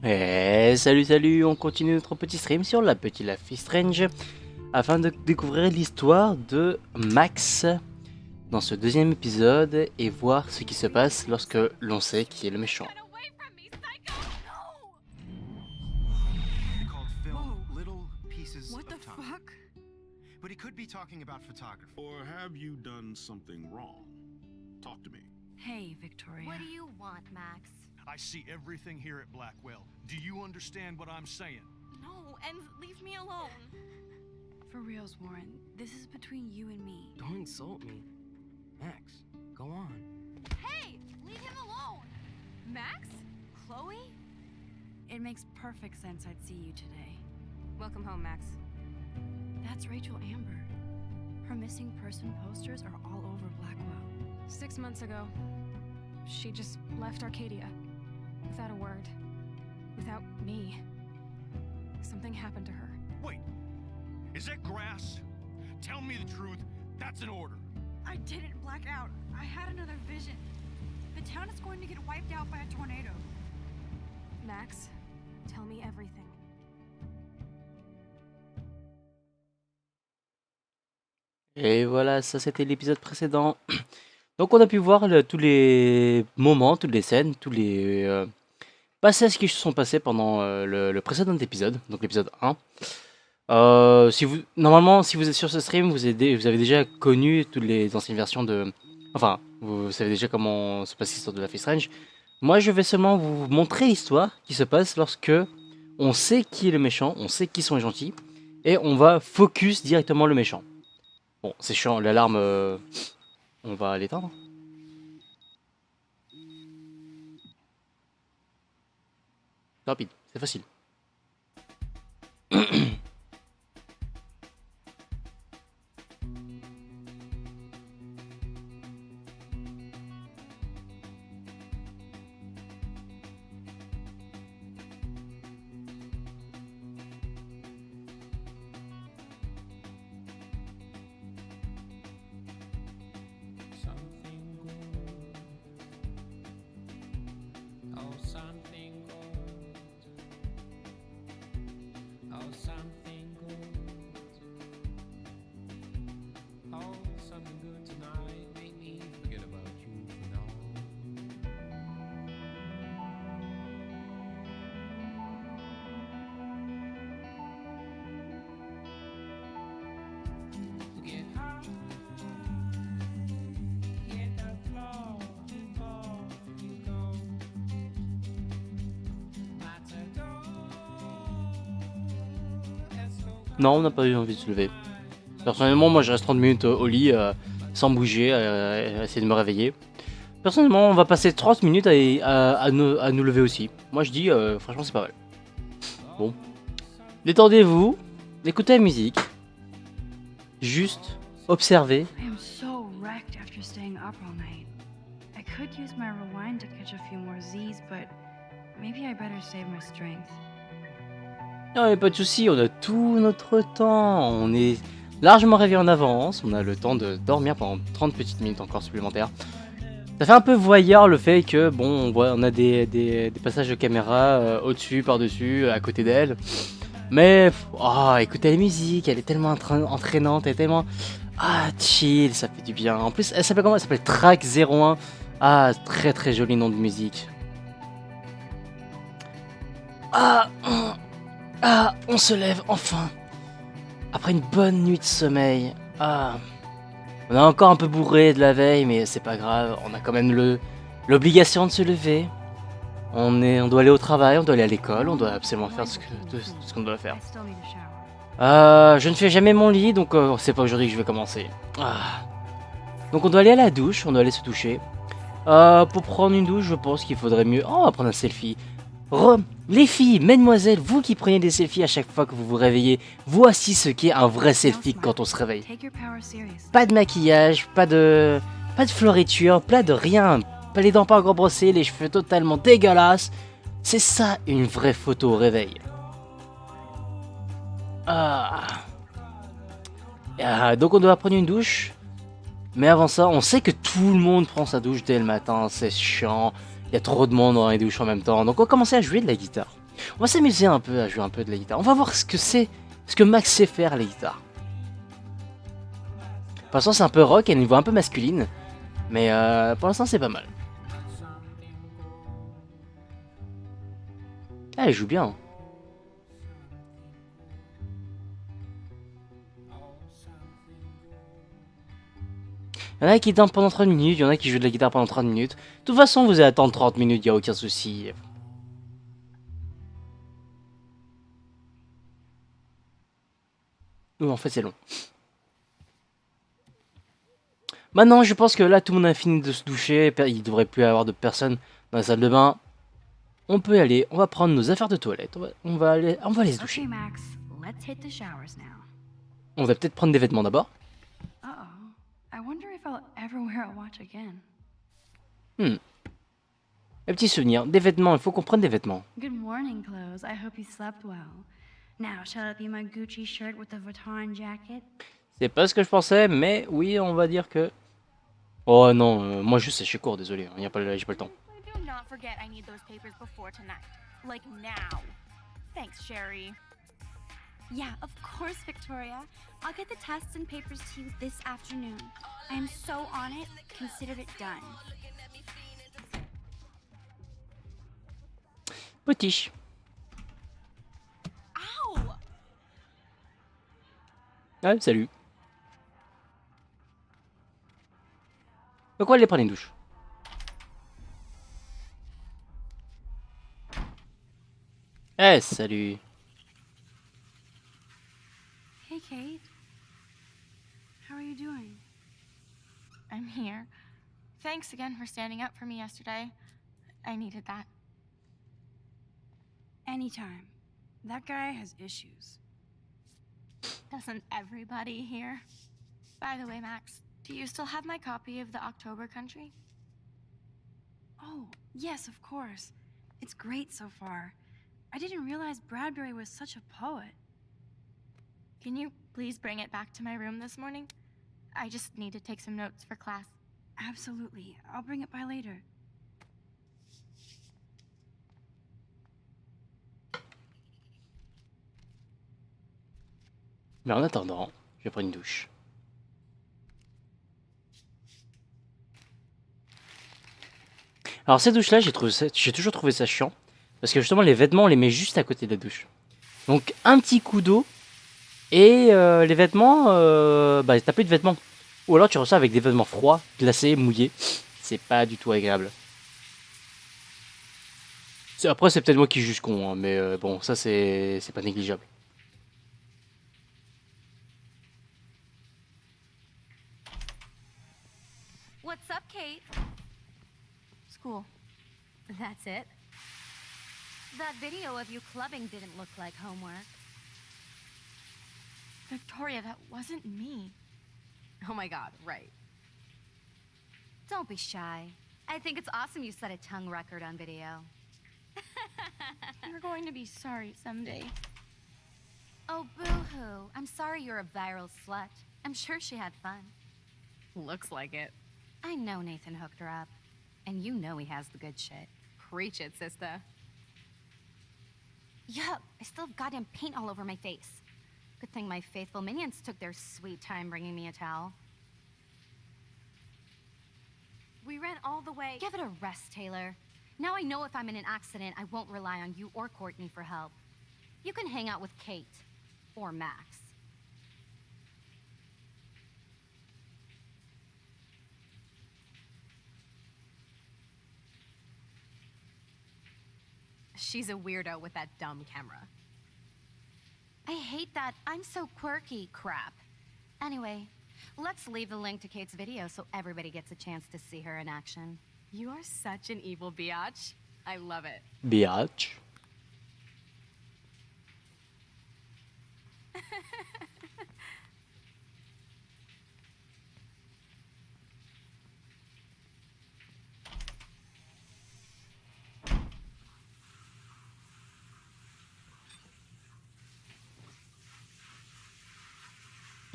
Salut, on continue notre petit stream sur la petite Life is Strange afin de découvrir l'histoire de Max dans ce deuxième épisode et voir ce qui se passe lorsque l'on sait qui est le méchant. Get away from me, psycho! No! Called film Whoa. little pieces What the of time. fuck? But he could be talking about photography. Or have you done something wrong? Talk to me. Hey, Victoria. What do you want, Max? I see everything here at Blackwell. Do you understand what I'm saying? No, and leave me alone. For reals, Warren, this is between you and me. Don't insult me. Max, go on. Hey, leave him alone. Max? Chloe? It makes perfect sense I'd see you today. Welcome home, Max. That's Rachel Amber. Her missing person posters are all over Blackwell. 6 months ago, she just left Arcadia. Without a word. Without me. Something happened to her. Wait, is that grass? Tell me the truth. That's an order. I didn't black out. I had another vision. The town is going to get wiped out by a tornado. Max, tell me everything. Et voilà, ça c'était l'épisode précédent. Donc on a pu voir tous les moments, toutes les scènes, tous les passages qui se sont passés pendant le précédent épisode, donc l'épisode 1. Normalement, si vous êtes sur ce stream, vous avez déjà connu toutes les anciennes versions de... Enfin, vous savez déjà comment se passe l'histoire de Life is Strange. Moi, je vais seulement vous montrer l'histoire qui se passe lorsque on sait qui est le méchant, on sait qui sont les gentils, et on va focus directement le méchant. Bon, c'est chiant, l'alarme, on va l'éteindre. Rapide, c'est facile. Non, on n'a pas eu envie de se lever. Personnellement, moi je reste 30 minutes au lit, sans bouger, à essayer de me réveiller. Personnellement, on va passer 30 minutes à nous lever aussi. Moi je dis, franchement, c'est pas mal. Bon. Détendez-vous, écoutez la musique. Juste observez. I am so wrecked after staying up all night. I could use my rewind to catch a few more Z's, but maybe I better save my strength. Non, mais pas de soucis, on a tout notre temps. On est largement réveillé en avance. On a le temps de dormir pendant 30 petites minutes encore supplémentaires. Ça fait un peu voyeur le fait que, bon, on a des passages de caméra au-dessus, par-dessus, à côté d'elle. Mais, écoutez la musique, elle est tellement entraînante, elle est tellement... chill, ça fait du bien. En plus, elle s'appelle comment? Elle s'appelle Track 01. Très très joli nom de musique. On se lève enfin. Après une bonne nuit de sommeil. On est encore un peu bourré de la veille, mais c'est pas grave. On a quand même l'obligation de se lever. On doit aller au travail, on doit aller à l'école, on doit absolument faire ce qu'on doit faire. I still need a shower. Je ne fais jamais mon lit, donc c'est pas aujourd'hui que je vais commencer. Donc on doit aller à la douche, on doit aller se doucher. Pour prendre une douche, je pense qu'il faudrait mieux... on va prendre un selfie. Les filles, mesdemoiselles, vous qui prenez des selfies à chaque fois que vous vous réveillez, voici ce qu'est un vrai selfie quand on se réveille. Take your power serious. Pas de maquillage, pas de floriture, pas de rien. Pas les dents pas encore brossées, les cheveux totalement dégueulasses. C'est ça une vraie photo au réveil. Donc on doit prendre une douche. Mais avant ça, on sait que tout le monde prend sa douche dès le matin, c'est chiant. Il y a trop de monde dans les douches en même temps. Donc on va commencer à jouer de la guitare. On va s'amuser un peu à jouer un peu de la guitare. On va voir ce que c'est, ce que Max sait faire la guitare. Pour l'instant c'est un peu rock, elle a une voix un peu masculine. Mais pour l'instant c'est pas mal. Ah, elle joue bien. Il y en a qui dansent pendant 30 minutes, il y en a qui jouent de la guitare pendant 30 minutes. De toute façon, vous allez attendre 30 minutes, il n'y a aucun souci. Oui, en fait, c'est long. Maintenant, je pense que là, tout le monde a fini de se doucher. Il ne devrait plus y avoir de personnes dans la salle de bain. On peut y aller, on va prendre nos affaires de toilette. On va aller se doucher. Okay, Max, let's hit the showers now. On va peut-être prendre des vêtements d'abord. Uh-oh. I wonder if I'll ever wear a watch again. Un petit souvenir, des vêtements, il faut qu'on prenne des vêtements. Good morning, clothes. I hope you slept well. Now, shall it be my Gucci shirt with the Vuitton jacket? C'est pas ce que je pensais, mais oui, on va dire que... Oh non, moi juste c'est chez court, désolé, j'ai pas le temps. Do not forget I need those papers before tonight. Like now. Thanks, Sherry. Yeah, of course, Victoria. I'll get the tests and papers to you this afternoon. I am so on it. Consider it done. Potiche. Ow! Ouais, salut. Pourquoi aller prendre une douche? Eh, salut. Hey, Kate. How are you doing? I'm here. Thanks again for standing up for me yesterday. I needed that. Anytime. That guy has issues. Doesn't everybody here? By the way, Max, do you still have my copy of the October Country? Oh, yes, of course. It's great so far. I didn't realize Bradbury was such a poet. Can you please bring it back to my room this morning? I just need to take some notes for class. Absolutely. I'll bring it by later. Mais en attendant, je vais prendre une douche. Alors cette douche là, j'ai toujours trouvé ça chiant. Parce que justement les vêtements on les met juste à côté de la douche. Donc un petit coup d'eau. Et les vêtements, bah t'as plus de vêtements. Ou alors tu ressors avec des vêtements froids, glacés, mouillés. C'est pas du tout agréable. Après c'est peut-être moi qui juge con, hein, mais bon ça c'est pas négligeable. What's up, Kate? School. That's it? That video of you clubbing didn't look like homework. Victoria, that wasn't me. Oh my god, right. Don't be shy. I think it's awesome you set a tongue record on video. You're going to be sorry someday. Oh, boo-hoo. I'm sorry you're a viral slut. I'm sure she had fun. Looks like it. I know Nathan hooked her up. And you know he has the good shit. Preach it, sister. Yuck, I still have goddamn paint all over my face. Good thing my faithful minions took their sweet time bringing me a towel. We ran all the way. Give it a rest, Taylor. Now I know if I'm in an accident, I won't rely on you or Courtney for help. You can hang out with Kate. Or Max. She's a weirdo with that dumb camera. I hate that I'm so quirky crap. Anyway, let's leave the link to Kate's video so everybody gets a chance to see her in action. You are such an evil biatch. I love it. Biatch.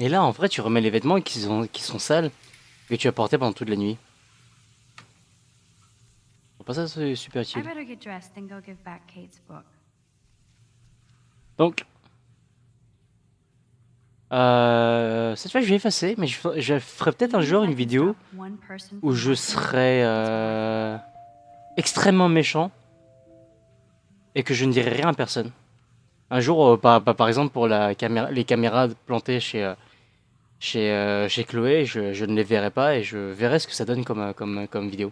Et là, en vrai, tu remets les vêtements qui sont sales que tu as portés pendant toute la nuit. Pas ça, c'est super I utile. better get dressed and go give back Kate's book. Donc, cette fois je vais effacer, mais je ferai peut-être un jour une vidéo où je serai extrêmement méchant et que je ne dirai rien à personne. Un jour, par exemple pour les caméras plantées chez Chloé, je ne les verrai pas et je verrai ce que ça donne comme vidéo.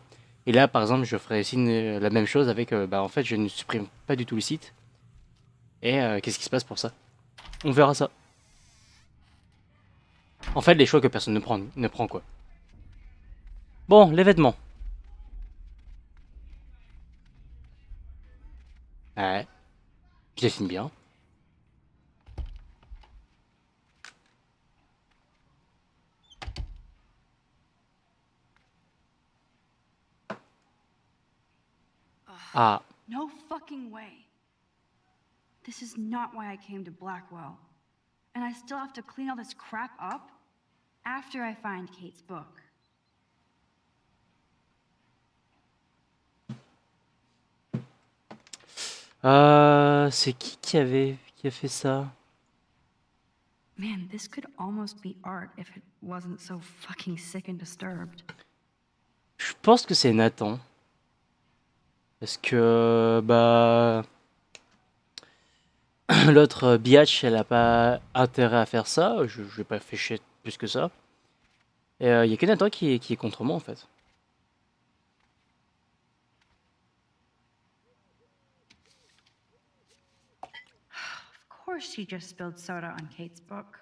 Et là, par exemple, je ferai aussi la même chose avec, en fait, je ne supprime pas du tout le site. Et qu'est-ce qui se passe pour ça? On verra ça. En fait, les choix que personne ne prend quoi. Bon, les vêtements. Ouais. Je dessine bien. Ah. No fucking way. This is not why I came to Blackwell. And I still have to clean all this crap up after I find Kate's book. C'est qui a fait ça? Man, this could almost be art if it wasn't so fucking sick and disturbed. Je pense que c'est Nathan. Parce que, l'autre biatch, elle a pas intérêt à faire ça. Je vais pas fait chier plus que ça. Et il y a que Nathan qui est contre moi en fait. Of course she just spilled soda on Kate's book.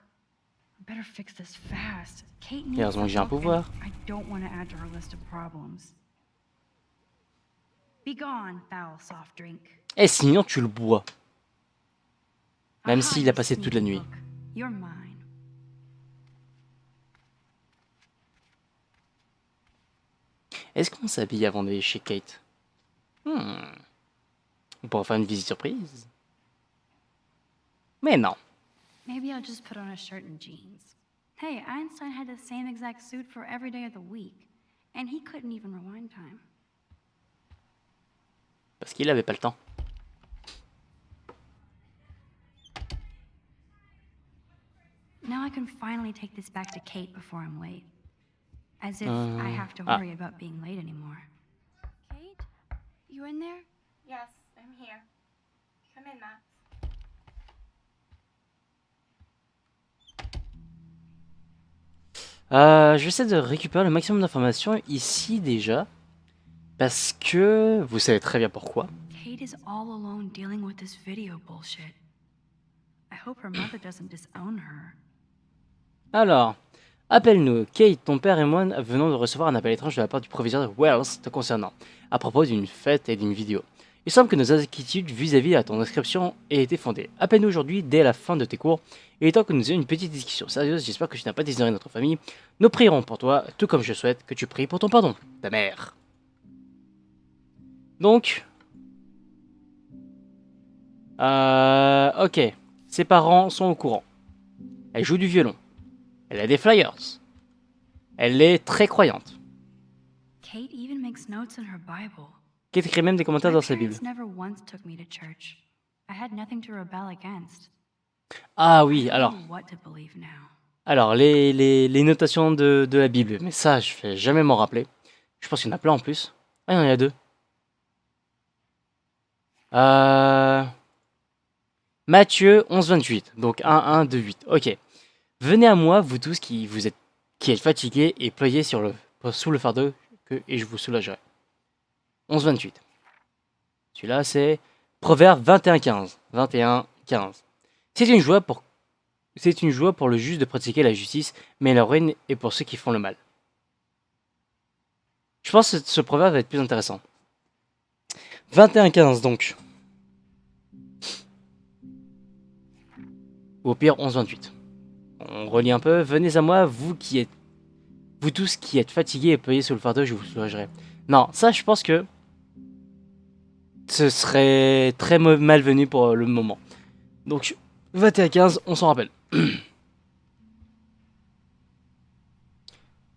I better fix this fast. Kate Et needs heureusement que j'ai un the book pouvoir. and I don't want to add to her list of problems. Be gone, foul soft drink. Eh, sinon tu le bois. Même Aha, s'il a you passé toute la sneaky nuit. book. You're mine. Est-ce qu'on s'habille avant d'aller chez Kate? On pourrait faire une visite surprise. Mais non. Maybe I'll just put on a shirt and jeans. Hey, Einstein had the same exact suit for every day of the week, and he couldn't even rewind time. Parce qu'il avait pas le temps. Now I can finally take this back to Kate before I'm late. As if I have to worry about being late anymore. Kate? You in there? Yes, I'm here. Come in, Max. J'essaie de récupérer le maximum d'informations ici déjà. Parce que vous savez très bien pourquoi. Kate is all alone dealing with this video bullshit. I hope her mother doesn't disown her. Alors, appelle-nous. Kate, ton père et moi venons de recevoir un appel étrange de la part du proviseur de Wells te concernant, à propos d'une fête et d'une vidéo. Il semble que nos inquiétudes vis-à-vis de ton inscription aient été fondées. Appelle-nous aujourd'hui dès la fin de tes cours. Il est temps que nous ayons une petite discussion sérieuse. J'espère que tu n'as pas déshonoré notre famille. Nous prierons pour toi, tout comme je souhaite que tu pries pour ton pardon. Ta mère. Donc... ok. Ses parents sont au courant. Elle joue du violon. Elle a des flyers. Elle est très croyante. Kate even makes notes in her Bible. Kate écrit même des commentaires My dans sa Bible. parents never once took me to church. I had nothing to rebel against. Ah oui, I don't alors... know what to believe now. Alors, les notations de la Bible. Mais ça, je vais jamais m'en rappeler. Je pense qu'il y en a plein en plus. Ah non, il y en a deux. Matthieu 11-28. Donc 1, 2, 8. Ok. Venez à moi, vous tous qui êtes fatigués et ployés sous le fardeau, et je vous soulagerai. 11-28. Celui-là, c'est Proverbe 21-15. 21-15. C'est une joie pour le juste de pratiquer la justice, mais la ruine est pour ceux qui font le mal. Je pense que ce proverbe va être plus intéressant. 21-15 donc. Ou au pire 11-28. On relit un peu. Venez à moi, vous tous qui êtes fatigués et ployés sous le fardeau, je vous soulagerai. Non, ça je pense que ce serait très malvenu pour le moment. Donc 21-15, on s'en rappelle. On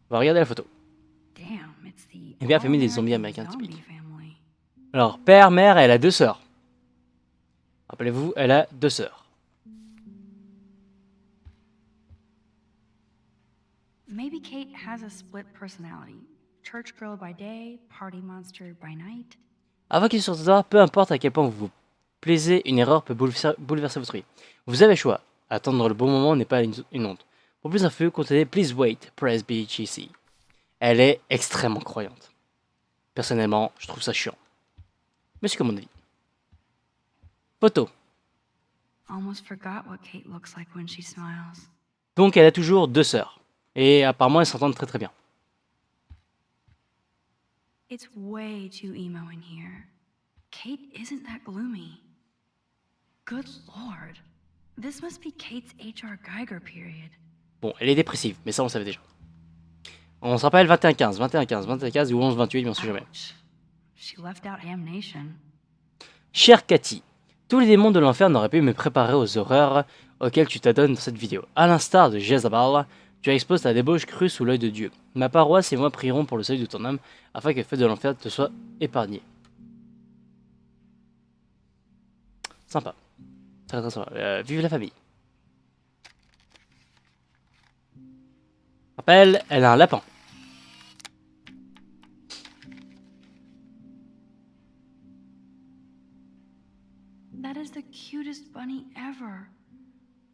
va regarder la photo. Eh bien, famille des zombies américains typiques. Alors, père, mère, elle a 2 sœurs. Rappelez-vous, elle a 2 sœurs. Maybe Kate has a split personality. Church girl by day, party monster by night. Avant qu'il sorte dehors, peu importe à quel point vous vous plaisez, une erreur peut bouleverser votre vie. Vous avez le choix. Attendre le bon moment n'est pas une honte. Pour plus d'infos, contactez Please Wait, Press BGC. Elle est extrêmement croyante. Personnellement, je trouve ça chiant. Mais c'est comme mon avis. Photo. Almost forgot what Kate looks like when she smiles. Donc elle a toujours 2 sœurs. Et apparemment elles s'entendent très très bien. It's way too emo in here. Kate isn't that gloomy. Good lord. This must be Kate's H.R. Geiger period. Bon, elle est dépressive, mais ça on savait déjà. On se rappelle 21-15, 21-15, 21-15 ou 11-28, mais on sait jamais. Ouch. She left out Ham Nation. Chère Cathy, tous les démons de l'enfer n'auraient pu me préparer aux horreurs auxquelles tu t'adonnes dans cette vidéo. À l'instar de Jezabel, tu exposes ta débauche crue sous l'œil de Dieu. Ma paroisse et moi prierons pour le salut de ton âme, afin que le feu de l'enfer te soit épargné. Sympa. Très très sympa. Vive la famille. Rappel, elle a un lapin. That is the cutest bunny ever.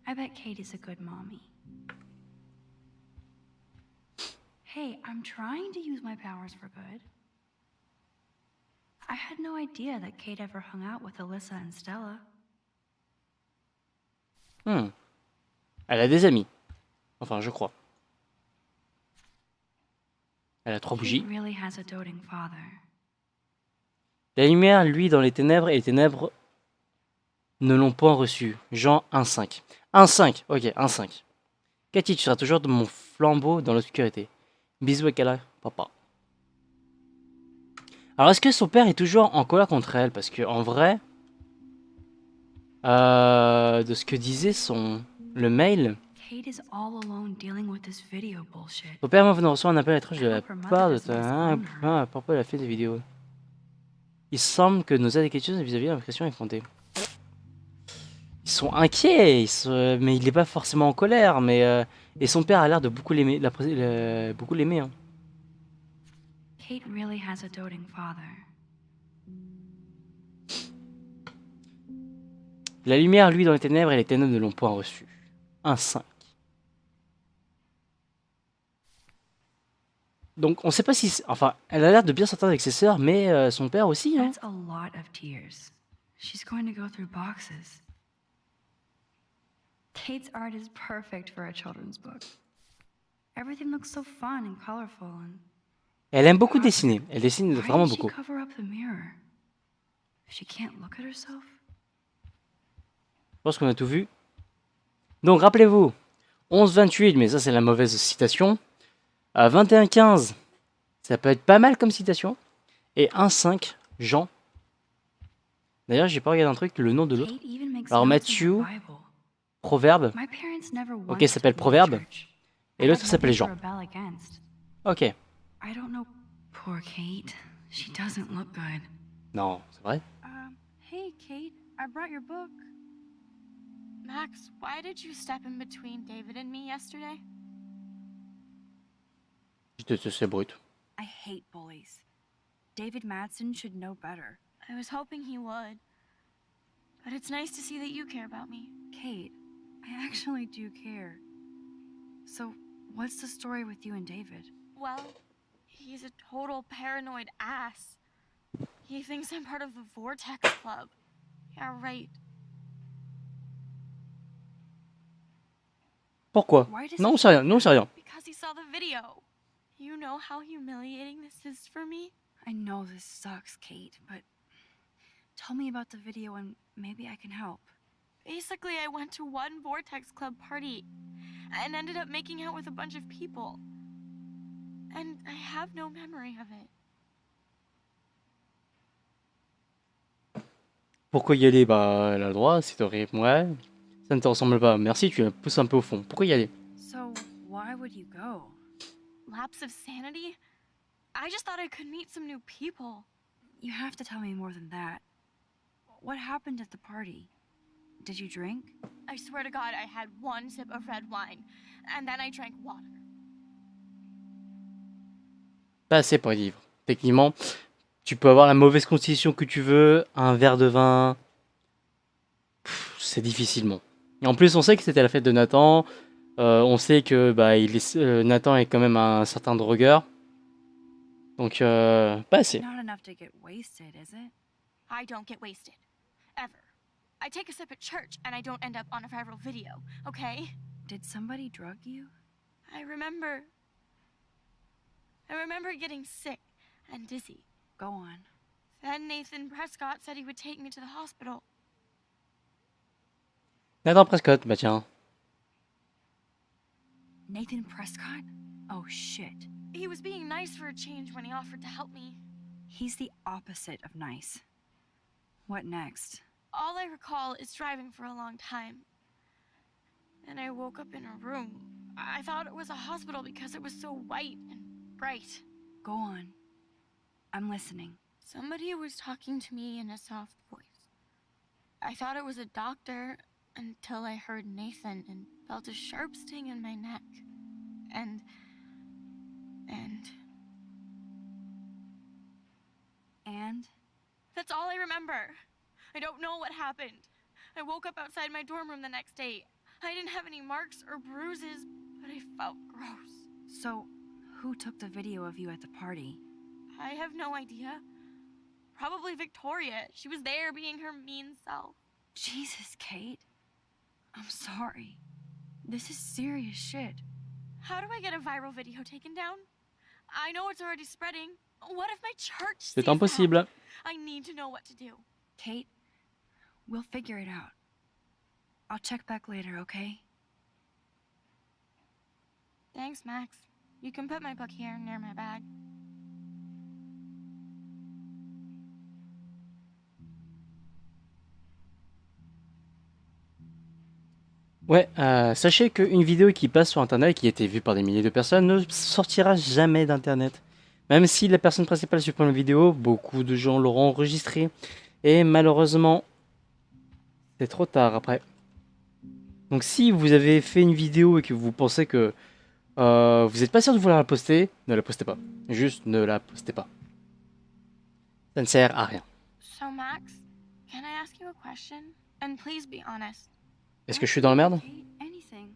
I bet Kate is a good mommy. Hey, I'm trying to use my powers for good. I had no idea that Kate ever hung out with Alyssa and Stella. Elle a des amis. Enfin, je crois. Elle a 3 bougies. Kate really has a doting father. La lumière, lui, dans les ténèbres, et les ténèbres ne l'ont point reçu. Jean 1.5. 1.5, ok, 1.5. Cathy, tu seras toujours de mon flambeau dans l'obscurité. Bisous à Kala, papa. Alors, est-ce que son père est toujours en colère contre elle? Parce que, en vrai, de ce que disait le mail, Kate is all alone dealing with this video bullshit. ton père m'a reçoit un appel étrange de la part de ta... pourquoi elle a fait des vidéos? Il semble que nos inquiétudes vis-à-vis de l'impression est fondée. Ils sont inquiets, mais il n'est pas forcément en colère. Mais et son père a l'air de beaucoup l'aimer, beaucoup l'aimer. Hein. Kate really has a doting father. La lumière, lui, dans les ténèbres, et les ténèbres ne l'ont point reçu. 1.5. Donc, on sait pas si... Enfin, elle a l'air de bien s'entendre avec ses sœurs, mais son père aussi. Hein. That's a lot of tears. She's going to go through boxes. Kate's art is perfect for a children's book. Everything looks so fun and colorful and... Elle aime beaucoup dessiner. Elle dessine vraiment Why did she beaucoup. cover up the mirror? She can't look at herself? Je pense qu'on a tout vu. Donc, rappelez-vous, 11-28, mais ça, c'est la mauvaise citation. 21-15, ça peut être pas mal comme citation. Et 1-5, Jean. D'ailleurs, j'ai pas regardé un truc, le nom de l'autre. Kate even makes Alors, notes in her Matthew, Bible. Proverbe. My parents never Ok, once ça s'appelle took me to Proverbe. church. Et I l'autre had s'appelle nothing to Jean. rebel against. Ok. I don't know. Poor Kate. She doesn't look good. Non, c'est vrai. Hey, Kate. I brought your book. Max, why did you step in between David and me yesterday? C'est brut. I hate bullies. David Madsen should know better. I was hoping he would. But it's nice to see that you care about me. Kate, I actually do care. So, what's the story with you and David? Well, he's a total paranoid ass. He thinks I'm part of the Vortex Club. Yeah, right. Pourquoi? Why does Non, he c'est rien. hate Non, c'est rien. Because he saw the video. You know how humiliating this is for me? I know this sucks, Kate, but tell me about the video and maybe I can help. Basically, I went to one Vortex Club party and ended up making out with a bunch of people. And I have no memory of it. Pourquoi y aller? Bah, elle a le droit, c'est horrible. Ouais. Ça ne te ressemble pas. Merci, tu la pousses un peu au fond. Pourquoi y aller? So, why would you go? Lapse of sanity? I just thought I could meet some new people. You have to tell me more than that. What happened at the party? Did you drink? I swear to God, I had one sip of red wine, and then I drank water. pas assez pour y vivre. Techniquement, tu peux avoir la mauvaise constitution que tu veux, un verre de vin, c'est difficilement. Et en plus, on sait que c'était la fête de Nathan. On sait que Nathan est quand même un certain drogueur. Donc, pas assez. Not enough to get wasted, is it? I don't get wasted. Ever. I take a sip at church and I don't end up on a viral video, okay? Did somebody drug you? I remember getting sick and dizzy. Go on. Then Nathan Prescott said he would take me to the hospital. Nathan Prescott, bah tiens. Nathan Prescott? Oh shit. He was being nice for a change when he offered to help me. He's the opposite of nice. What next? All I recall is driving for a long time. And I woke up in a room. I thought it was a hospital because it was so white and bright. Go on. I'm listening. Somebody was talking to me in a soft voice. I thought it was a doctor until I heard Nathan and felt a sharp sting in my neck. And that's all I remember. I don't know what happened. I woke up outside my dorm room the next day. I didn't have any marks or bruises, but I felt gross. So, who took the video of you at the party? I have no idea. Probably Victoria. She was there being her mean self. Jesus, Kate. I'm sorry. This is serious shit. How do I get a viral video taken down? I know it's already spreading. What if my church sees C'est impossible. that? I need to know what to do. Kate, we'll figure it out. I'll check back later, okay? Thanks, Max. You can put my book here near my bag. Ouais, sachez qu'une vidéo qui passe sur internet, qui a été vue par des milliers de personnes, ne sortira jamais d'internet. Même si la personne principale supprime la vidéo, beaucoup de gens l'auront enregistrée. Et malheureusement, c'est trop tard après. Donc si vous avez fait une vidéo et que vous pensez que vous n'êtes pas sûr de vouloir la poster, ne la postez pas. Juste ne la postez pas. Ça ne sert à rien. So, Max, can I ask you a question? And please be honest. Est-ce que je suis dans la merde? Kate, anything.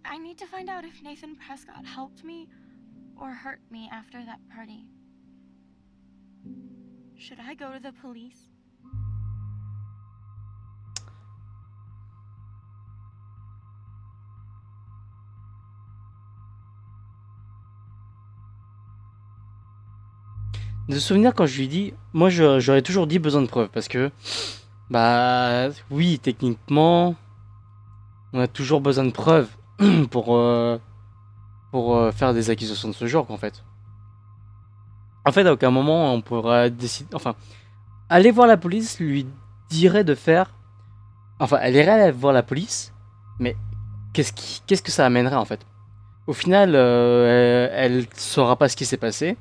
I need to find out if Nathan Prescott helped me or hurt me after that party. Should I go to the police? De souvenir quand je lui dis, moi j'aurais toujours dit besoin de preuves parce que bah oui techniquement on a toujours besoin de preuves pour faire des accusations de ce genre en fait. En fait à aucun moment on pourra décider, enfin aller voir la police lui dirait de faire, enfin elle irait voir la police mais qu'est-ce que ça amènerait en fait? Au final elle saura pas ce qui s'est passé.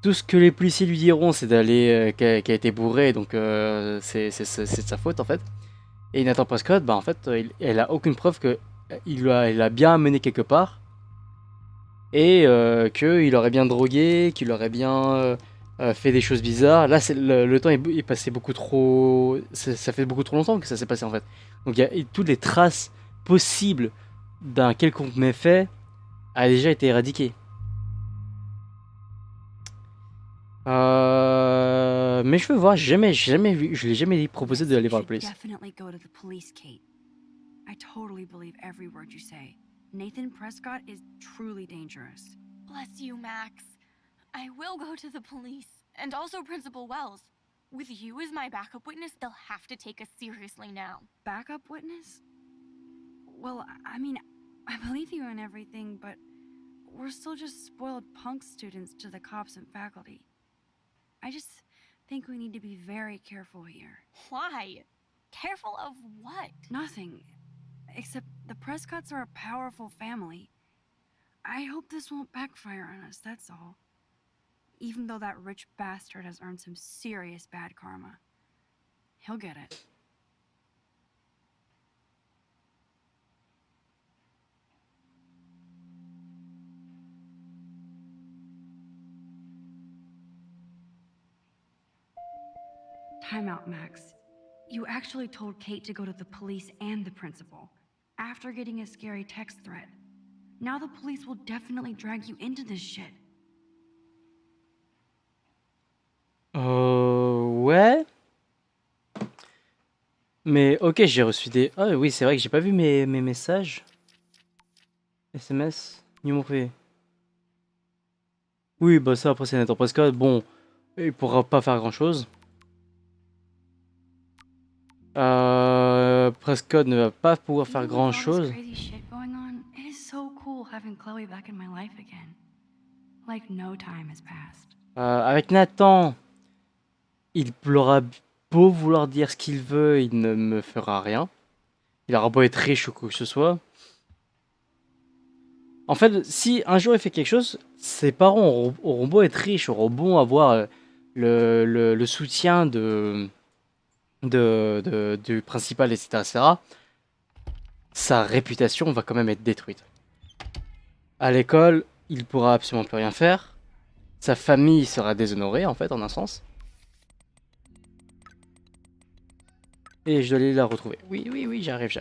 Tout ce que les policiers lui diront, c'est d'aller qu'elle a été bourrée, donc c'est de sa faute en fait. Et Nathan Prescott, bah en fait, elle a aucune preuve que il a bien amené quelque part et qu'il aurait bien drogué, qu'il aurait bien fait des choses bizarres. Là, le temps est passé beaucoup trop. Ça fait beaucoup trop longtemps que ça s'est passé en fait. Donc il y a toutes les traces possibles d'un quelconque méfait a déjà été éradiquées. Mais je veux voir, je l'ai jamais proposé d'aller voir la police. Definitely go to the police, Kate. I totally believe every word you say. Nathan Prescott is truly dangerous. Bless you, Max. I will go to the police, and also Principal Wells. With you as my backup witness, they'll have to take us seriously now. Backup witness? Well, I mean, I believe you in everything, but we're still just spoiled punk students to the cops and faculty. I just think we need to be very careful here. Why? Careful of what? Nothing. Except the Prescotts are a powerful family. I hope this won't backfire on us, that's all. Even though that rich bastard has earned some serious bad karma. He'll get it. Time out, Max. You actually told Kate to go to the police and the principal after getting a scary text threat. Now the police will definitely drag you into this shit. Ouais. Mais ok, j'ai reçu des... Ah oui, c'est vrai que j'ai pas vu mes messages. SMS, numéro privé. Oui, bah ça après c'est Nathan Prescott. Bon, il pourra pas faire grand chose. Prescott ne va pas pouvoir faire Even with grand all this chose. crazy shit going on, it is so cool having Chloe back in my life again. Like no time has passed. Avec Nathan, il aura beau vouloir dire ce qu'il veut, il ne me fera rien. Il aura beau être riche ou quoi que ce soit. En fait, si un jour il fait quelque chose, ses parents auront beau être riches, auront beau avoir le soutien du principal, etc. Sa réputation va quand même être détruite. À l'école, il pourra absolument plus rien faire. Sa famille sera déshonorée, en fait, en un sens. Et je dois aller la retrouver. Oui, j'arrive.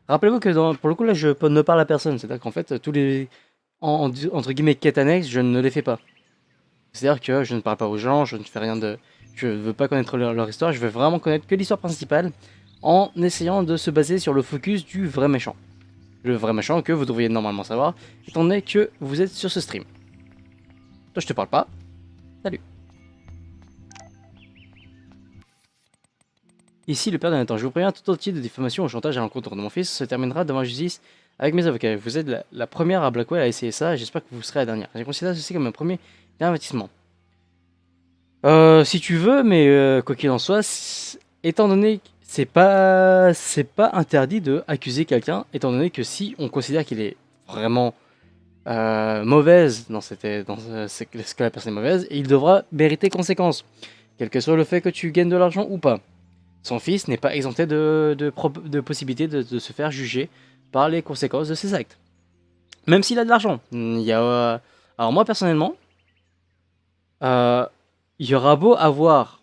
Rappelez-vous que pour le coup, là, je ne parle à personne. C'est-à-dire qu'en fait, tous les entre guillemets quêtes annexes, je ne les fais pas. C'est-à-dire que je ne parle pas aux gens, je ne fais rien de... Je veux pas connaître leur histoire, je veux vraiment connaître que l'histoire principale en essayant de se baser sur le focus du vrai méchant. Le vrai méchant que vous devriez normalement savoir, étant donné que vous êtes sur ce stream. Toi, je te parle pas. Salut. Ici, le père de Nathan. Je vous préviens, tout entier de diffamation ou chantage à l'encontre de mon fils se terminera devant la justice avec mes avocats. Vous êtes la première à Blackwell à essayer ça, j'espère que vous serez la dernière. J'ai considéré ceci comme un premier investissement. Si tu veux, mais quoi qu'il en soit, étant donné que c'est pas interdit de accuser quelqu'un, étant donné que si on considère qu'il est vraiment mauvaise dans ce que la personne est mauvaise, il devra mériter conséquences, quel que soit le fait que tu gagnes de l'argent ou pas. Son fils n'est pas exempté de possibilité de se faire juger par les conséquences de ses actes. Même s'il a de l'argent. Alors moi personnellement, il y aura beau avoir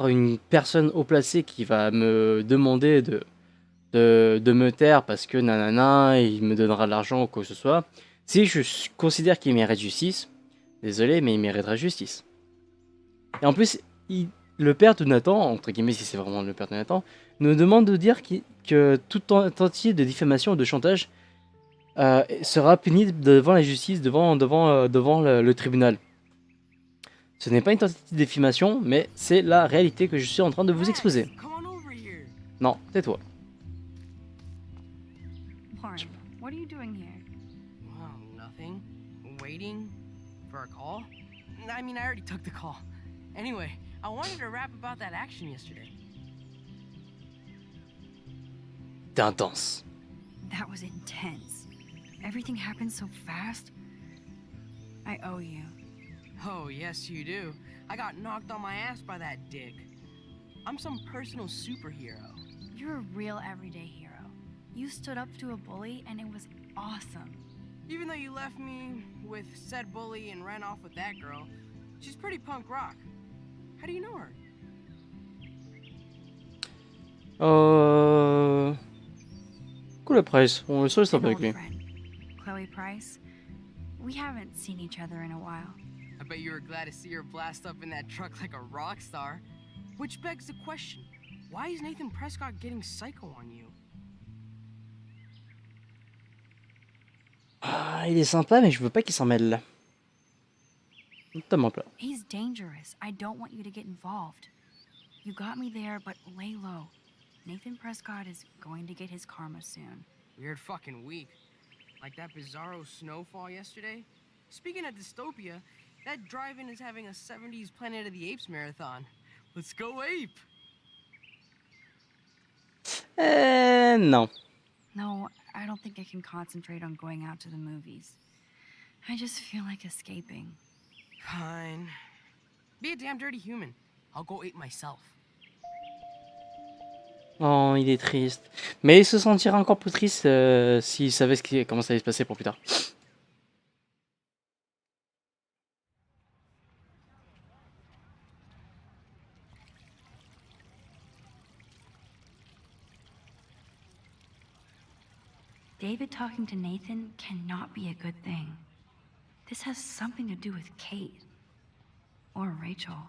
une personne haut placée qui va me demander de me taire parce que nanana, il me donnera de l'argent ou quoi que ce soit. Si je considère qu'il mérite justice, désolé, mais il méritera justice. Et en plus, le père de Nathan, entre guillemets si c'est vraiment le père de Nathan, nous demande de dire que tout tentative de diffamation ou de chantage sera puni devant la justice, devant le tribunal. Ce n'est pas une tentative de diffamation, mais c'est la réalité que je suis en train de vous exposer. Non, tais-toi. Warren, what are you doing here? Well, nothing. Waiting for a call? I mean, I already took the call. Anyway, I wanted to rap about that action yesterday. T'es intense. That was intense. Everything happened so fast. I owe you. Oh, yes, you do. I got knocked on my ass by that dick. I'm some personal superhero. You're a real everyday hero. You stood up to a bully and it was awesome. Even though you left me with said bully and ran off with that girl, she's pretty punk rock. How do you know her? Cool Price, on le sauce An avec old lui. friend, Chloe Price. We haven't seen each other in a while. I bet you were glad to see her blast up in that truck like a rock star. Which begs the question, why is Nathan Prescott getting psycho on you? Ah, il est sympa, mais je veux pas qu'il s'en mêle. Notamment pas. He's dangerous. I don't want you to get involved. You got me there, but lay low. Nathan Prescott is going to get his karma soon. Weird fucking week. Like that bizarro snowfall yesterday. Speaking of dystopia, that drive-in is having a 70s Planet of the Apes marathon. Let's go ape! Non. No, I don't think I can concentrate on going out to the movies. I just feel like escaping. Fine. Be a damn dirty human. I'll go ape myself. Oh, il est triste. Mais il se sentira encore plus triste s'il savait comment ça allait se passer pour plus tard. David talking to Nathan cannot be a good thing. This has something to do with Kate. Or Rachel.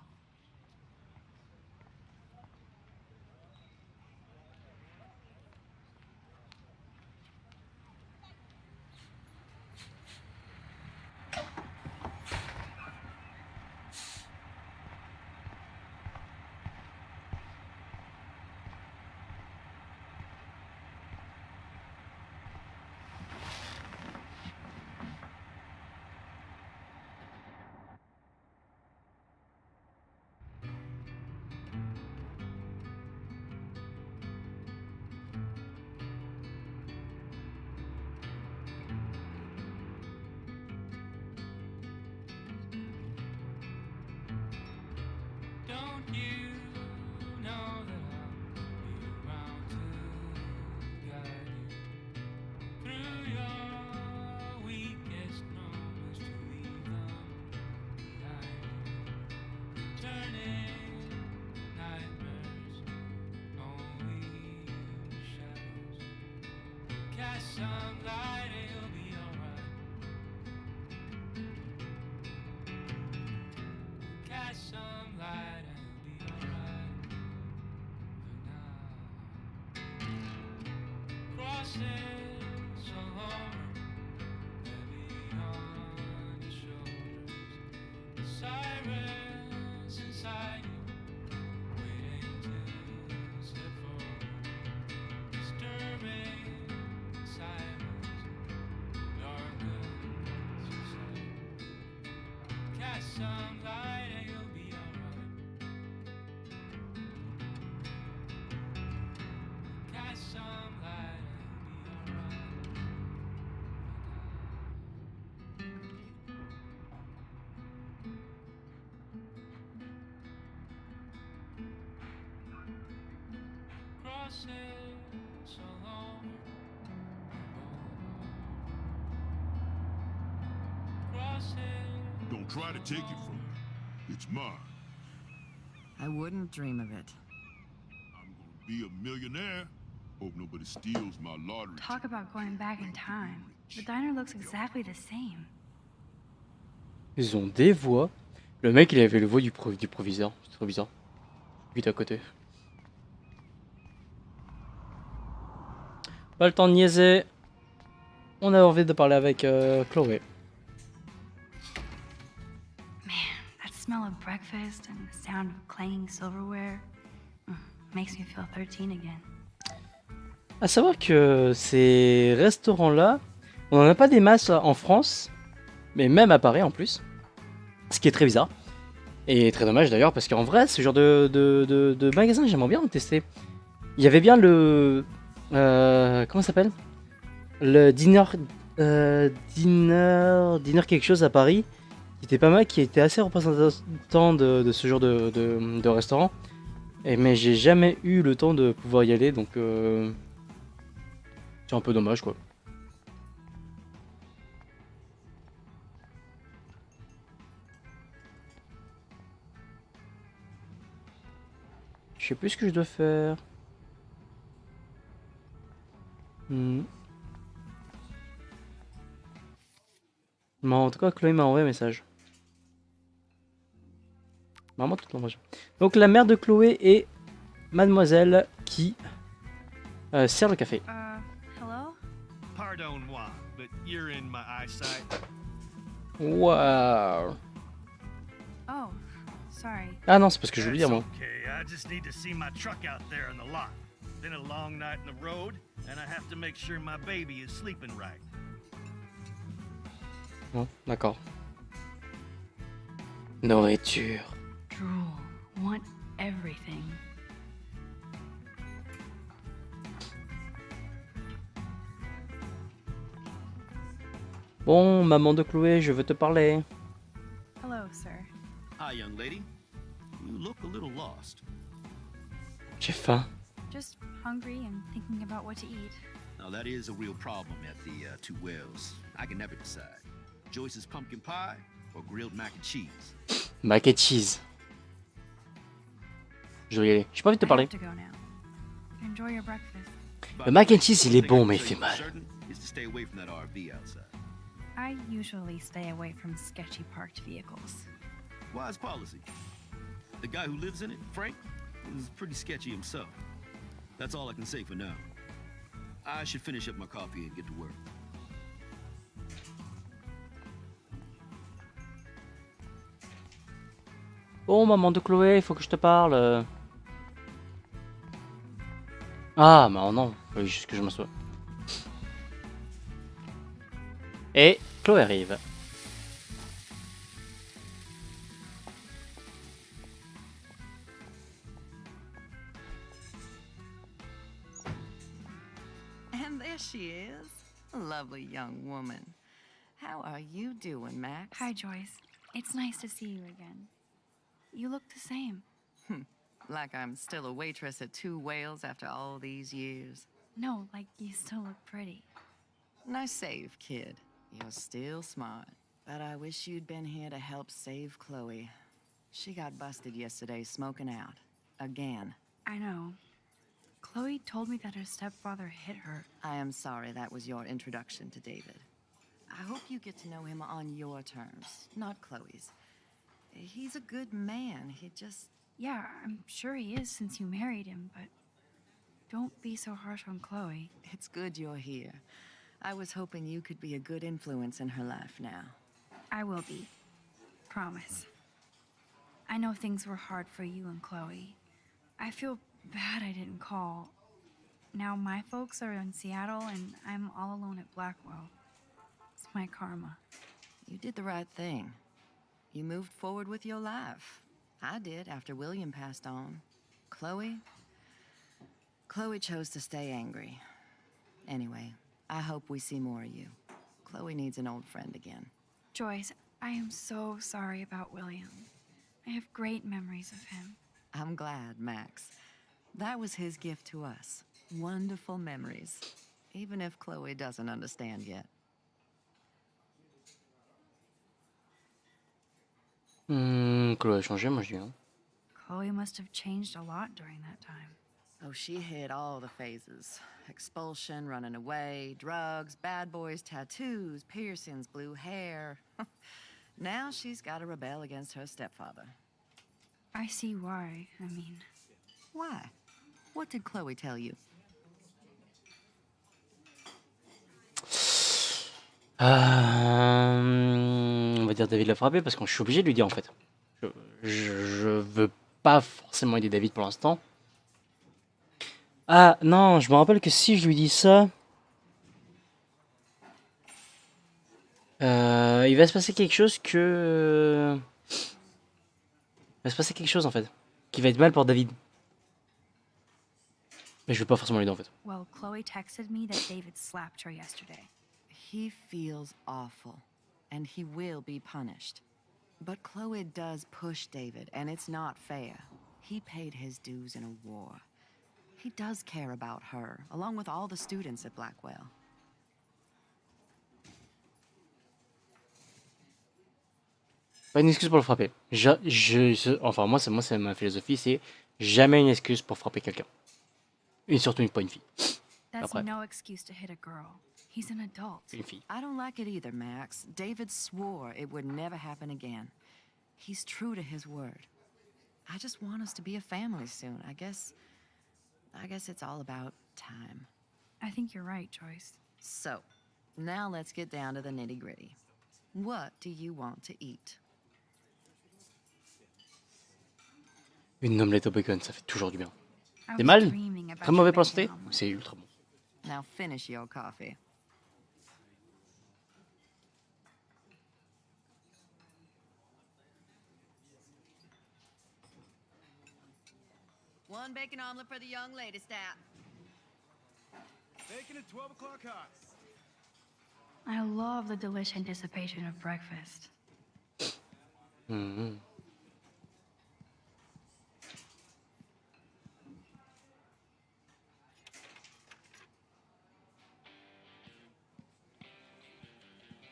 Don't try to take it from me. It's mine. I wouldn't dream of it. I'm gonna be a millionaire. Hope nobody steals my lottery. Talk about going back in time. The diner looks exactly the same. Ils ont des voix. Le mec, il avait le voix du proviseur. C'est trop bizarre. Vite à côté. Pas le temps de niaiser. On a envie de parler avec Chloé. That smell of breakfast and the sound of clanging silverware makes me feel 13 again. À savoir que ces restaurants-là, on n'en a pas des masses en France, mais même à Paris en plus. Ce qui est très bizarre. Et très dommage d'ailleurs, parce qu'en vrai, ce genre de magasin, j'aimerais bien le tester. Il y avait bien le... comment ça s'appelle? Le diner quelque chose à Paris, qui était pas mal, qui était assez représentant de ce genre de restaurant. Mais j'ai jamais eu le temps de pouvoir y aller, donc c'est un peu dommage quoi. Je sais plus ce que je dois faire. Mais en tout cas, Chloé m'a envoyé un message. Maman tout l'envoie. Donc la mère de Chloé et mademoiselle qui sert le café. Hello? Pardon-moi, but you're in my eyesight. Wow. Oh, sorry. Ah non, c'est parce que je voulais dire moi. Okay, I just need to see my truck out there in the lot. Been a long night in the road, and I have to make sure my baby is sleeping right. Bon, d'accord. Nourriture. Drool. Want everything. Bon, maman de Chloé, je veux te parler. Hello, sir. Hi, young lady. You look a little lost. J'ai faim. Just hungry and thinking about what to eat. Now that is a real problem at the Two Wells. I can never decide. Joyce's pumpkin pie or grilled mac and cheese. Mac and cheese. Je vais y aller. J'ai pas envie de te I parler. have to go now. Enjoy your breakfast. Le mac and cheese, il est bon, mais il fait mal. Is to stay away from that RV outside. I usually stay away from sketchy parked vehicles. Wise policy. The guy who lives in it, Frank, is pretty sketchy himself. That's all I can say for now. I should finish up my coffee and get to work. Oh, maman de Chloé, il faut que je te parle. Ah, mais non, il fallait juste que je m'assoie. Et Chloé arrive. And there she is. A lovely young woman. How are you doing, Max? Hi, Joyce. It's nice to see you again. You look the same. Like I'm still a waitress at Two Whales after all these years. No, like you still look pretty. Nice save, kid. You're still smart. But I wish you'd been here to help save Chloe. She got busted yesterday smoking out. Again. I know. Chloe told me that her stepfather hit her. I am sorry that was your introduction to David. I hope you get to know him on your terms, not Chloe's. He's a good man. He just... Yeah, I'm sure he is since you married him, but don't be so harsh on Chloe. It's good you're here. I was hoping you could be a good influence in her life now. I will be. Promise. I know things were hard for you and Chloe. I feel bad I didn't call. Now my folks are in Seattle and I'm all alone at Blackwell. It's my karma. You did the right thing. You moved forward with your life. I did after William passed on. Chloe chose to stay angry. Anyway, I hope we see more of you. Chloe needs an old friend again. Joyce, I am so sorry about William. I have great memories of him. I'm glad, Max. That was his gift to us. Wonderful memories. Even if Chloe doesn't understand yet. Chloé a changé, moi je dis. Hein. Chloe must have changed a lot during that time. Oh, she hit all the phases. Expulsion, running away, drugs, bad boys, tattoos, piercings, blue hair. Now she's got to rebel against her stepfather. I see why. I mean... Why? What did Chloe tell you? On va dire David l'a frappé parce que je suis obligé de lui dire en fait. Je veux pas forcément aider David pour l'instant. Ah non, je me rappelle que si je lui dis ça, il va se passer quelque chose que... Il va se passer quelque chose en fait, qui va être mal pour David. Mais je veux pas forcément l'aider en fait. Well, Chloe texted me that David slapped her yesterday. He feels awful, and he will be punished. But Chloe does push David, and it's not fair. He paid his dues in a war. He does care about her, along with all the students at Blackwell. Pas une excuse pour le frapper. Enfin moi c'est ma philosophie, c'est jamais une excuse pour frapper quelqu'un. Et surtout pas une fille. That's Après. no excuse to hit a girl. He's an adult. Une fille. I don't like it either, Max. David swore it would never happen again. He's true to his word. I just want us to be a family soon. I guess it's all about time. I think you're right, Joyce. So, now let's get down to the nitty-gritty. What do you want to eat? Une omelette au bacon, ça fait toujours du bien. I C'est was mal? dreaming about Très mauvais pour la making santé? omelet. C'est ultra bon. Now finish your coffee. One bacon omelet for the young lady, stat. Bacon at 12 o'clock hot. I love the delish anticipation of breakfast.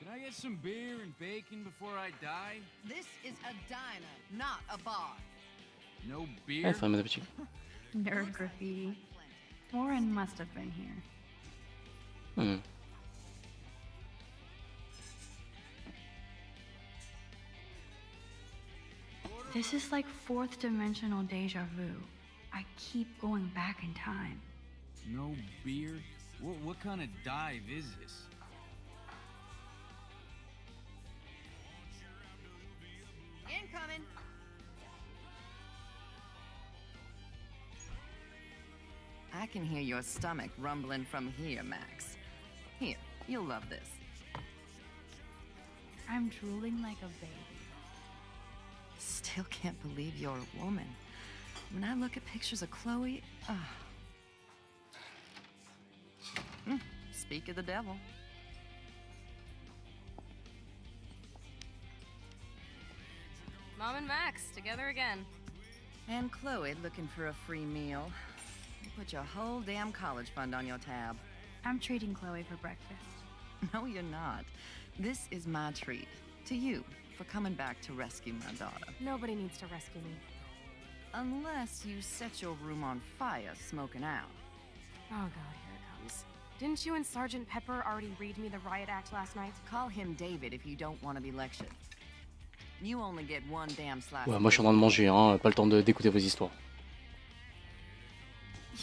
Can I get some beer and bacon before I die? This is a diner, not a bar. No Ah, beer? enfin, mon appétit. Nerd graffiti. Warren must have been here. Hmm. This is like fourth dimensional deja vu. I keep going back in time. No beer? What kind of dive is this? Incoming. I can hear your stomach rumbling from here, Max. Here, you'll love this. I'm drooling like a baby. Still can't believe you're a woman. When I look at pictures of Chloe, speak of the devil. Mom and Max, together again. And Chloe looking for a free meal. You put your whole damn college fund on your tab. I'm treating Chloe for breakfast. No, you're not. This is my treat. To you, for coming back to rescue my daughter. Nobody needs to rescue me. Unless you set your room on fire smoking out. Oh god, here it comes. Didn't you and Sergeant Pepper already read me the riot act last night? Call him David if you don't want to be lectured. You only get one damn slice. Ouais, moi je suis en train de manger, hein, pas le temps d'écouter vos histoires.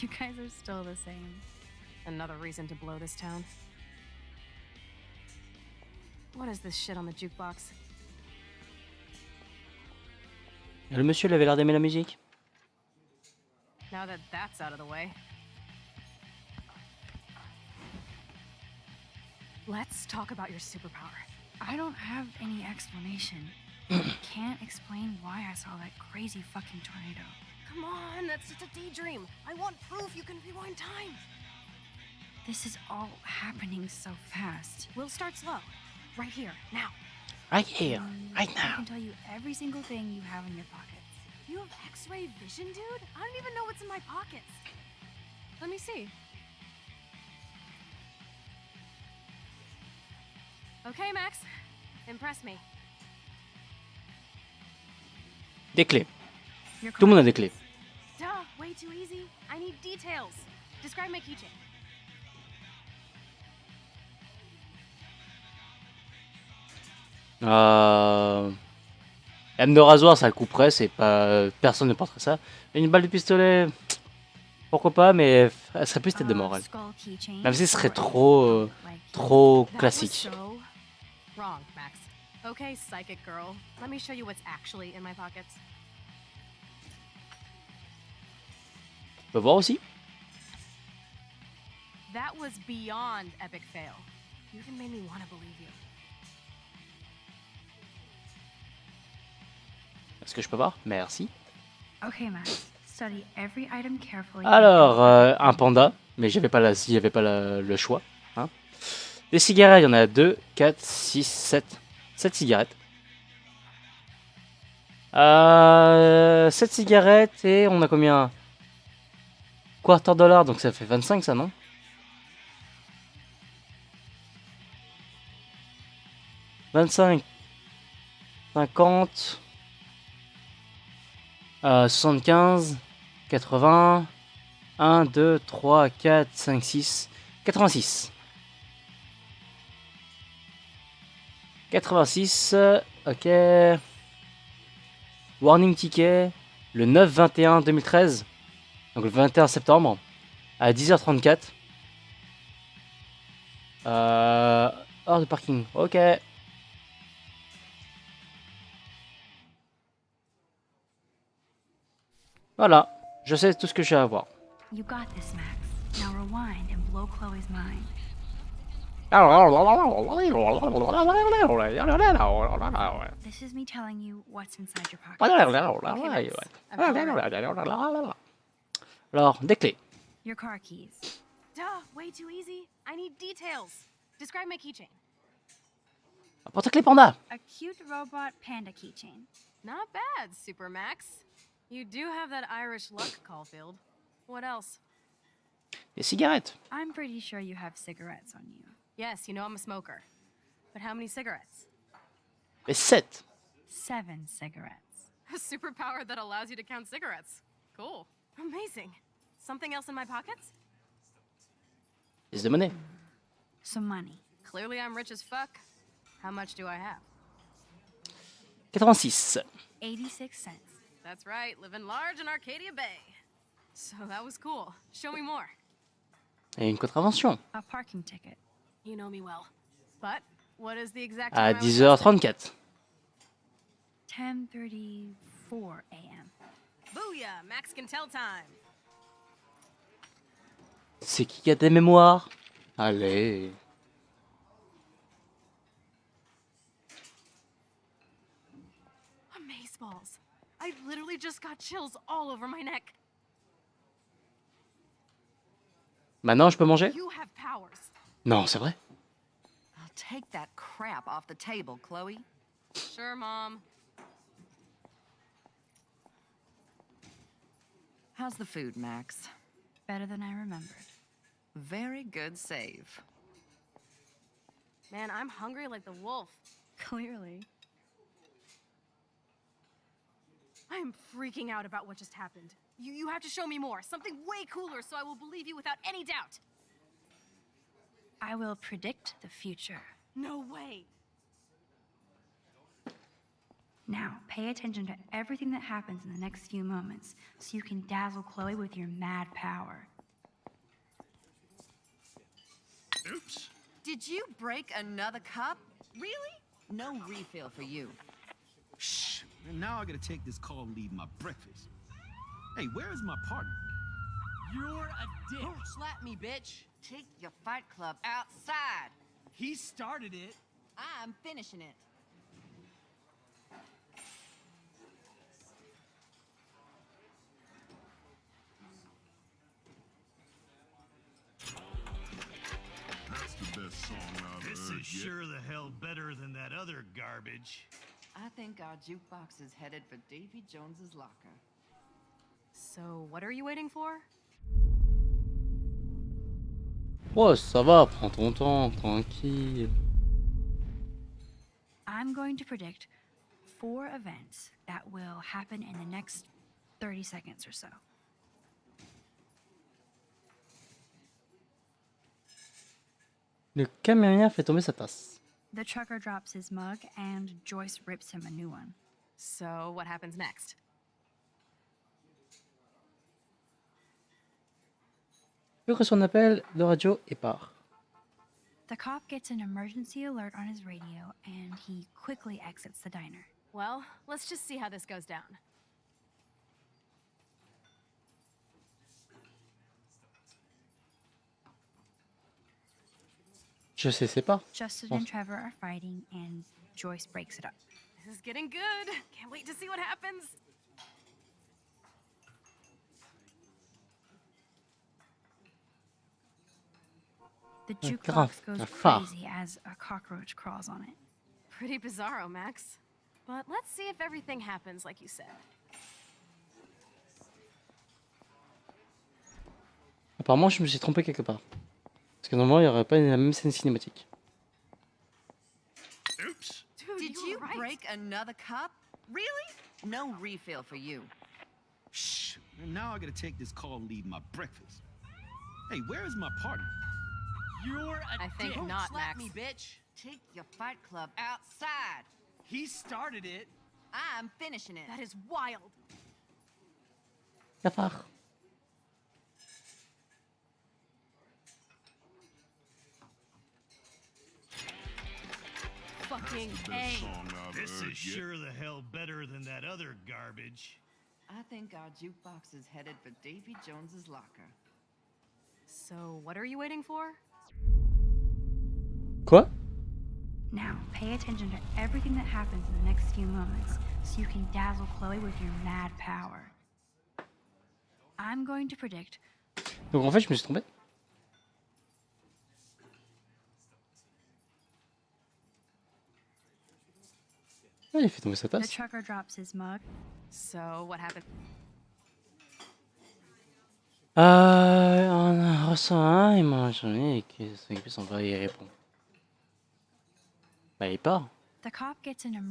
You guys are still the same. Another reason to blow this town. What is this shit on the jukebox? Le monsieur, il avait l'air d'aimer la musique. Now that that's out of the way. Let's talk about your superpower. I don't have any explanation. Can't explain why I saw that crazy fucking tornado. Come on, that's just a daydream. I want proof you can rewind time. This is all happening so fast. We'll start slow. Right here, now. Right here, right I now. can tell you every single thing you have in your pockets. You have X-ray vision, dude? I don't even know what's in my pockets. Let me see. Okay, Max. Impress me. Des clés. Tout le monde a des clés. Duh, way too easy. I need details. Describe my keychain. Lame de rasoir, ça le couperait, c'est pas. Personne ne porterait ça. Une balle de pistolet, pourquoi pas, mais elle serait plus tête de mort, elle. Même si ce serait trop. Trop classique. Wrong, Max. Okay, psychic girl. Let me show you what's actually in my pockets. On peut voir aussi. That was beyond epic fail. You even made me want to believe you. Est-ce que je peux voir? Merci. Okay, Max. Study every item carefully. Alors, un panda, mais j'avais pas s'il n'y avait pas le choix. Hein. Des cigarettes, il y en a 2, 4, 6, 7. 7 cigarettes. 7 cigarettes et on a combien? $25, donc ça fait 25 ça, non? $25, 50, 75, 80, 1, 2, 3, 4, 5, 6, 86. 86, ok. Warning ticket, le 9-21-2013, donc le 21 septembre, à 10h34. Hors de parking, ok. Voilà, je sais tout ce que j'ai à voir. You got this, Max. Now rewind and blow Chloe's mind. This is me telling you what's inside your pocket. Alors, des clés. Your car keys. Duh, way too easy. I need details. Describe my keychain. Porte-clés panda. A cute robot panda keychain. Not bad, Super Max. You do have that Irish luck, Caulfield. What else? Des cigarettes. I'm pretty sure you have cigarettes on you. Yes, you know I'm a smoker. But how many cigarettes? Et 7. 7 cigarettes. A superpower that allows you to count cigarettes. Cool. Amazing. Something else in my pockets? Pièce de monnaie. Some money. Clearly I'm rich as fuck. How much do I have? 86. 86 cents. That's right, living large in Arcadia Bay. So that was cool. Show me more. Et une contravention. A parking ticket. You know me well. But what is the exact À time I was arrested? 10h34. 10:34 a.m. Booyah! Max can tell time. C'est qui a des mémoires? Allez. Amazeballs. I literally just got chills all over my neck. Maintenant, je peux manger? You have powers. Non, c'est vrai. I'll take that crap off the table, Chloe. Sure, Mom. How's the food, Max? Better than I remembered. Very good save. Man, I'm hungry like the wolf. Clearly. I am freaking out about what just happened. You have to show me more. Something way cooler so I will believe you without any doubt. I will predict the future. No way. Now, pay attention to everything that happens in the next few moments so you can dazzle Chloe with your mad power. Oops. Did you break another cup? Really? No refill for you. Shh. And now I gotta take this call and leave my breakfast. Hey, where is my partner? You're a dick. Don't slap me, bitch. Take your fight club outside. He started it. I'm finishing it. That's the best song I've This heard is yet. sure the hell better than that other garbage. I think our jukebox is headed for Davy Jones's locker. So, what are you waiting for? Oh, ça va, prends ton temps, tranquille. I'm going to predict 4 events that will happen in the next 30 seconds or so. Le camionneur fait tomber sa tasse. The trucker drops his mug and Joyce rips him a new one. So, what happens next? Il reçoit un appel de radio et part. The cop gets an emergency alert on his radio and he quickly exits the diner. Well, let's just see how this goes down. Je sais pas. Justin Bon. and Trevor are fighting and Joyce breaks it up. This is getting good. Can't wait to see what happens. The grave, jukebox goes la phare. crazy as a cockroach crawls on it. Pretty bizarro, Max. But let's see if everything happens like you said. Apparemment, je me suis trompé quelque part. Parce que normalement, il n'y aurait pas la même scène cinématique. Oops. Dude, Did you you were right. break another cup? Really? No refill for you. Shh. And now I gotta take this call and leave my breakfast. Hey, where is my partner? You're a I think dick. not, Slap Max. me, bitch. Take your fight club outside. He started it. I'm finishing it. That is wild. Cafard. Fucking That's the A. best song I've This heard is yet. sure the hell better than that other garbage. I think our jukebox is headed for Davy Jones's locker. So, what are you waiting for? Quoi? Now, pay attention to everything that happens in the next few moments so you can dazzle Chloe with your mad power. I'm going to predict Donc en fait, je me suis trompé. Ah, il fait tomber sa the tasse. trucker drops his mug. So, what happened? On reçoit un, il m'a mentionné et que son gars y répond. Bah il part. The cop gets in a.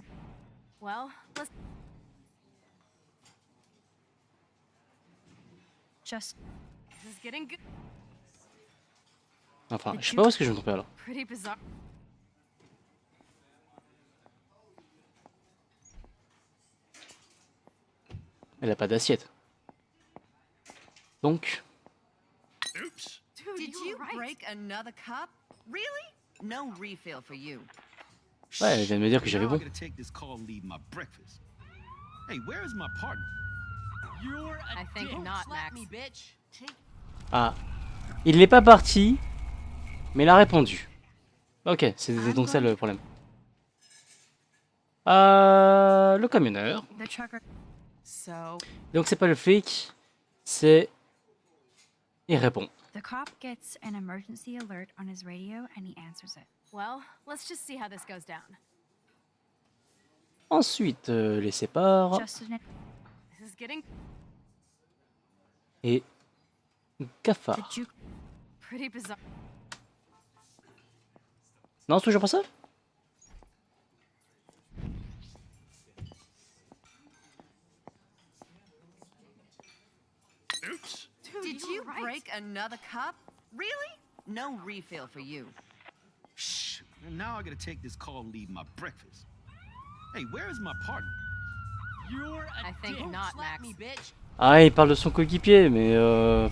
Well, let's. Just. This is getting good. Enfin, je sais pas où est-ce que je me trompais alors. Pretty bizarre. Elle a pas d'assiette. Donc, Oops. Dude, Did you you were right. break another cup? Really? No refill for you. ouais, elle vient de me dire que j'avais Now bon. I gotta take this call and leave my breakfast. Hey, where is my partner? You're a I think dick. not, Slap Max. me, bitch. Ah, il n'est pas parti, mais il a répondu. Ok, c'est donc ça le problème. Le camionneur. The trucker. So, Donc c'est pas le flic, c'est... Il répond. The cop gets an emergency alert on his radio and he answers it. Well, let's just see how this goes down. Ensuite, les sépare Justin. This is getting et The cafard. juke. pretty bizarre. Non, c'est toujours pas ça? Oops. Dude, did you you were right. break another cup? Really? No refill for you. Shh. And now I gotta take this call and leave my breakfast. Hey, where is my partner? You're a I think dick. not, Slap Max. me, bitch. Ah, il parle de son coéquipier, mais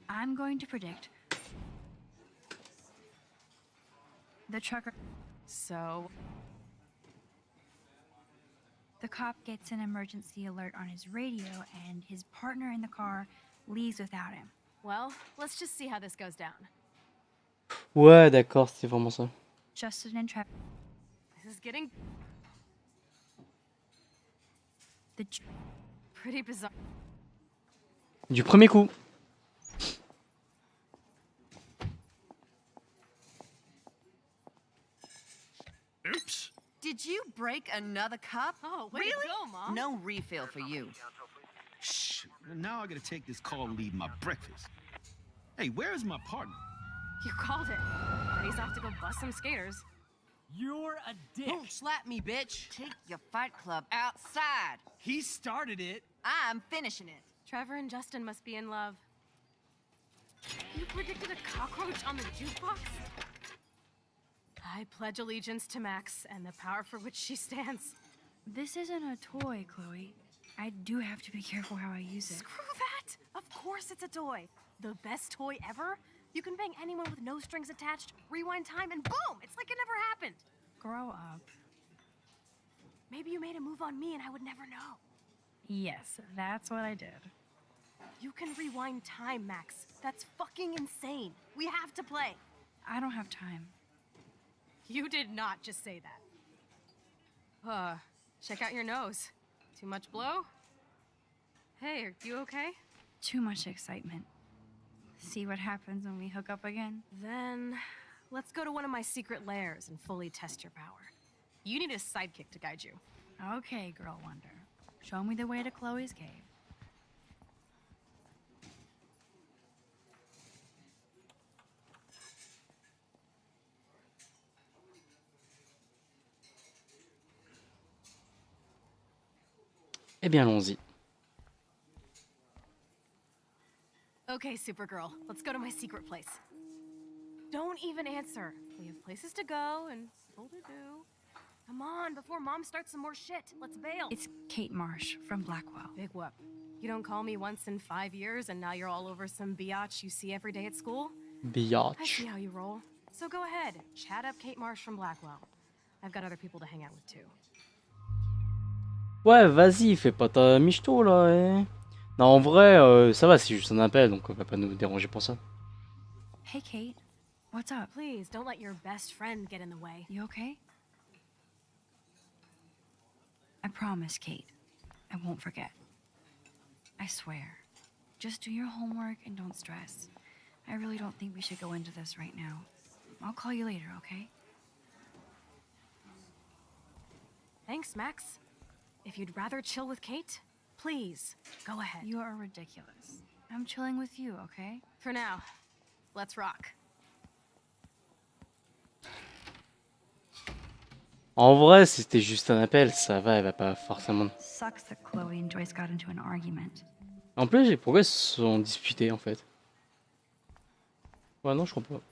I'm going to predict. The trucker. So, The cop gets an emergency alert on his radio and his partner in the car leaves without him. well, let's just see how this goes down. ouais, d'accord, c'est vraiment ça. Justin and Trevor. This is getting The ju- pretty bizarre. Du premier coup. Oops. Did you break another cup? Oh, way really? to go, Mom. No refill for you. Shh. And now I gotta take this call and leave my breakfast. Hey, where is my partner? You called it. And he's off to go bust some skaters. You're a dick. Don't slap me, bitch. Take your fight club outside. He started it. I'm finishing it. Trevor and Justin must be in love. You predicted a cockroach on the jukebox? I pledge allegiance to Max and the power for which she stands. This isn't a toy, Chloe. I do have to be careful how I use it. Screw that! Of course it's a toy. The best toy ever? You can bang anyone with no strings attached, rewind time, and boom! It's like it never happened. Grow up. Maybe you made a move on me and I would never know. Yes, that's what I did. You can rewind time, Max. That's fucking insane. We have to play. I don't have time. You did not just say that. Check out your nose. Too much blow? Hey, are you okay? Too much excitement. See what happens when we hook up again? Then let's go to one of my secret lairs and fully test your power. You need a sidekick to guide you. Okay, Girl Wonder. Show me the way to Chloe's cave. Eh bien, allons-y. Okay, Supergirl, let's go to my secret place. Don't even answer. We have places to go and people to do. Come on, before Mom starts some more shit. Let's bail. It's Kate Marsh from Blackwell. Big whoop. You don't call me once in 5 years and now you're all over some biatch you see every day at school? I see Biatch. how you roll. So go ahead, chat up Kate Marsh from Blackwell. I've got other people to hang out with too. Ouais, vas-y, fais pas ta michto là. Eh. Non, en vrai, ça va, c'est juste un appel, donc on va pas nous déranger pour ça. Hey, Kate. What's up? Please, don't let your best friend get in the way. You okay? I promise, Kate. I won't forget. I swear. Just do your homework and don't stress. I really don't think we should go into this right now. I'll call you later, okay? Thanks, Max. If you'd rather chill with Kate, please, go ahead. You are ridiculous. I'm chilling with you, okay? For now, let's rock. En vrai, si c'était juste un appel, ça va, elle va pas forcément. Sucks that Chloe and Joyce got into an argument. En plus, pourquoi ils se sont disputés en fait? Ouais, non, je comprends pas.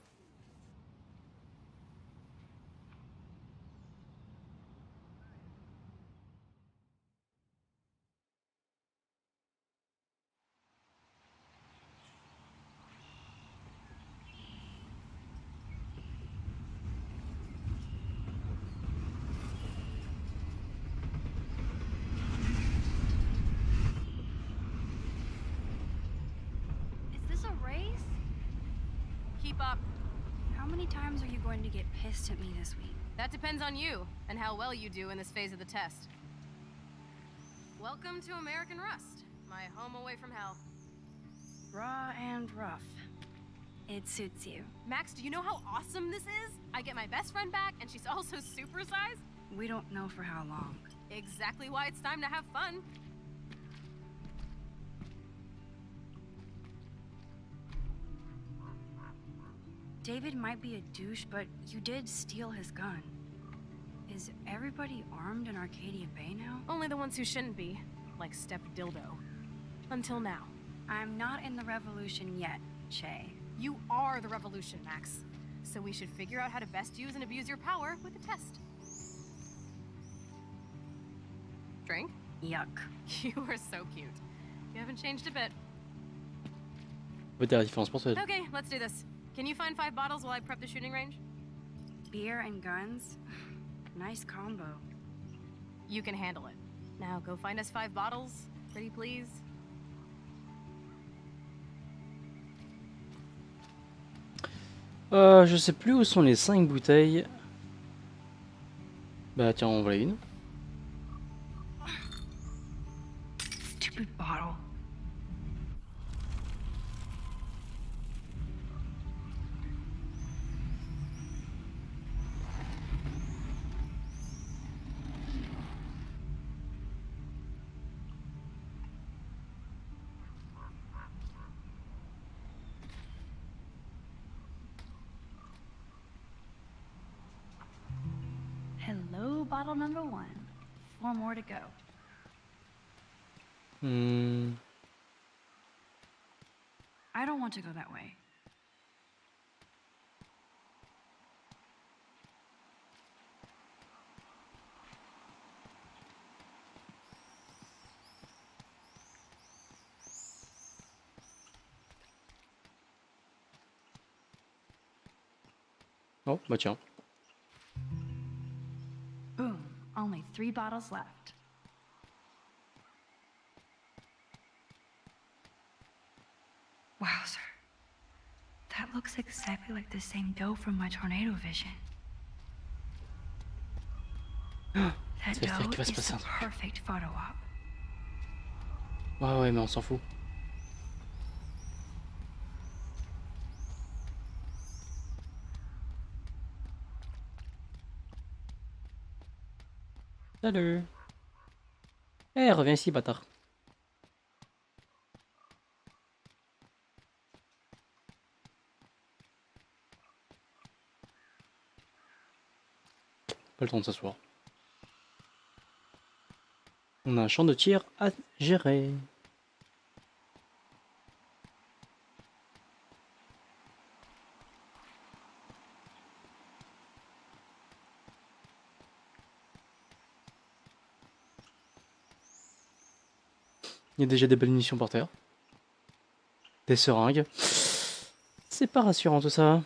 Is this a race? Keep up. How many times are you going to get pissed at me this week? That depends on you and how well you do in this phase of the test. Welcome to American Rust, my home away from hell. Raw and rough. It suits you. Max, do you know how awesome this is? I get my best friend back, and she's also supersized. We don't know for how long. Exactly why it's time to have fun. David might be a douche, but you did steal his gun. Is everybody armed in Arcadia Bay now? Only the ones who shouldn't be, like Step Dildo. Until now. I'm not in the revolution yet, Che. You are the revolution, Max. So we should figure out how to best use and abuse your power with a test. Drink? Yuck. You are so cute. You haven't changed a bit. Peut-être la différence pour toi. Okay, let's do this. Can you find 5 bottles while I prep the shooting range? Beer and guns? Nice combo. You can handle it. Now go find us 5 bottles, pretty please. Je sais plus où sont les 5 bouteilles. Bah tiens, on voilà une. Stupid bottle. Hello, bottle number 1. 4 more to go. I don't want to go that way. Oh, bah tiens. Boom. Only 3 bottles left. Wowzer. That looks exactly like the same doe from my tornado vision. That Ça veut dire doe qu'il va se is passer un the truc. perfect photo op. Ouais, mais on s'en fout. Salut. Eh, reviens ici, bâtard. Pas le temps de s'asseoir. On a un champ de tir à gérer. Il y a déjà des belles munitions par terre. Des seringues. C'est pas rassurant tout ça.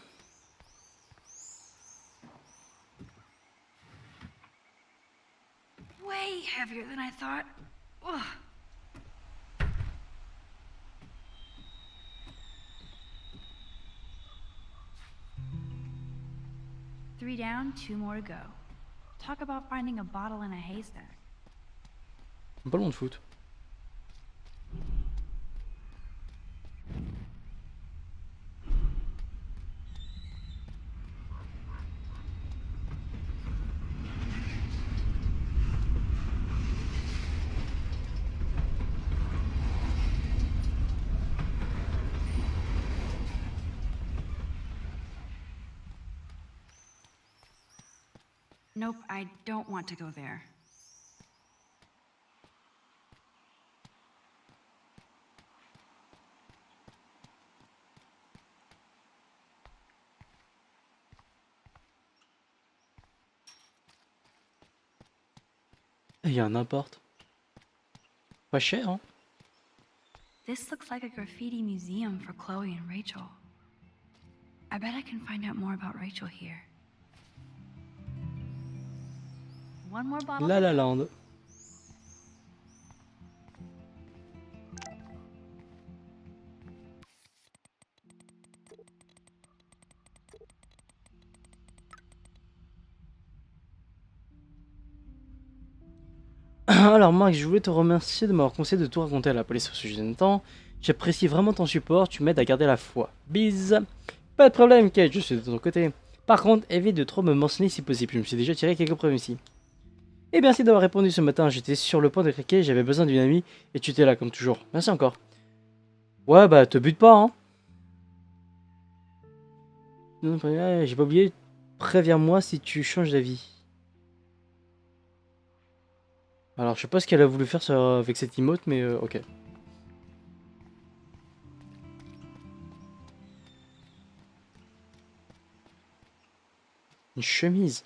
Way heavier than I thought. Ugh. Three down, 2 more to go. Talk about finding a bottle in a haystack. Un ballon de foot. Nope, I don't want to go there. Il y a un n'importe. Pas cher, hein. This looks like a graffiti museum for Chloe and Rachel. I bet I can find out more about Rachel here. One more bottle. La La Land. Alors Max, je voulais te remercier de m'avoir conseillé de tout raconter à la police au sujet de Nathan. J'apprécie vraiment ton support, tu m'aides à garder la foi. Bise. Pas de problème Kate, je suis de ton côté. Par contre, évite de trop me mentionner si possible, je me suis déjà tiré quelques preuves ici. Et merci d'avoir répondu ce matin, j'étais sur le point de craquer, j'avais besoin d'une amie et tu étais là comme toujours. Merci encore. Ouais bah te bute pas hein. Non, j'ai pas oublié, préviens-moi si tu changes d'avis. Alors je sais pas ce qu'elle a voulu faire avec cette emote mais ok. Une chemise.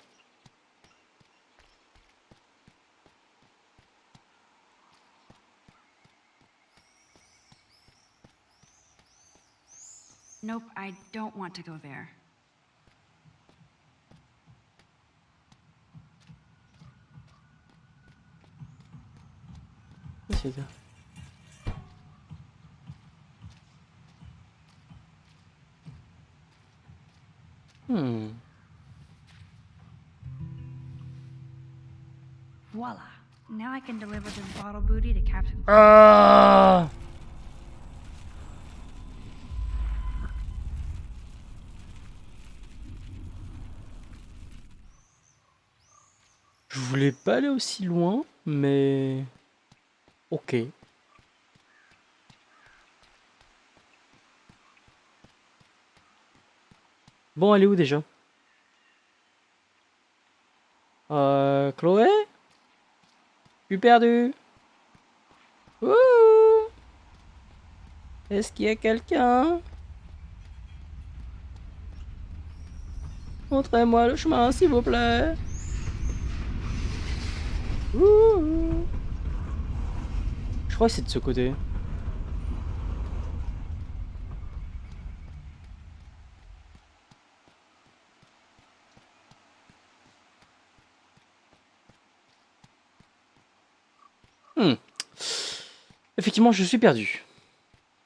Nope, I don't want to go there. C'est ça. Voila. Now I can deliver this bottle booty to Captain. Ah! Je voulais pas aller aussi loin, mais... Ok. Bon, elle est où déjà? Chloé? Je suis perdu. Ouh! Est-ce qu'il y a quelqu'un? Montrez-moi le chemin, s'il vous plaît. Ouh! Je crois que c'est de ce côté. Effectivement, je suis perdu.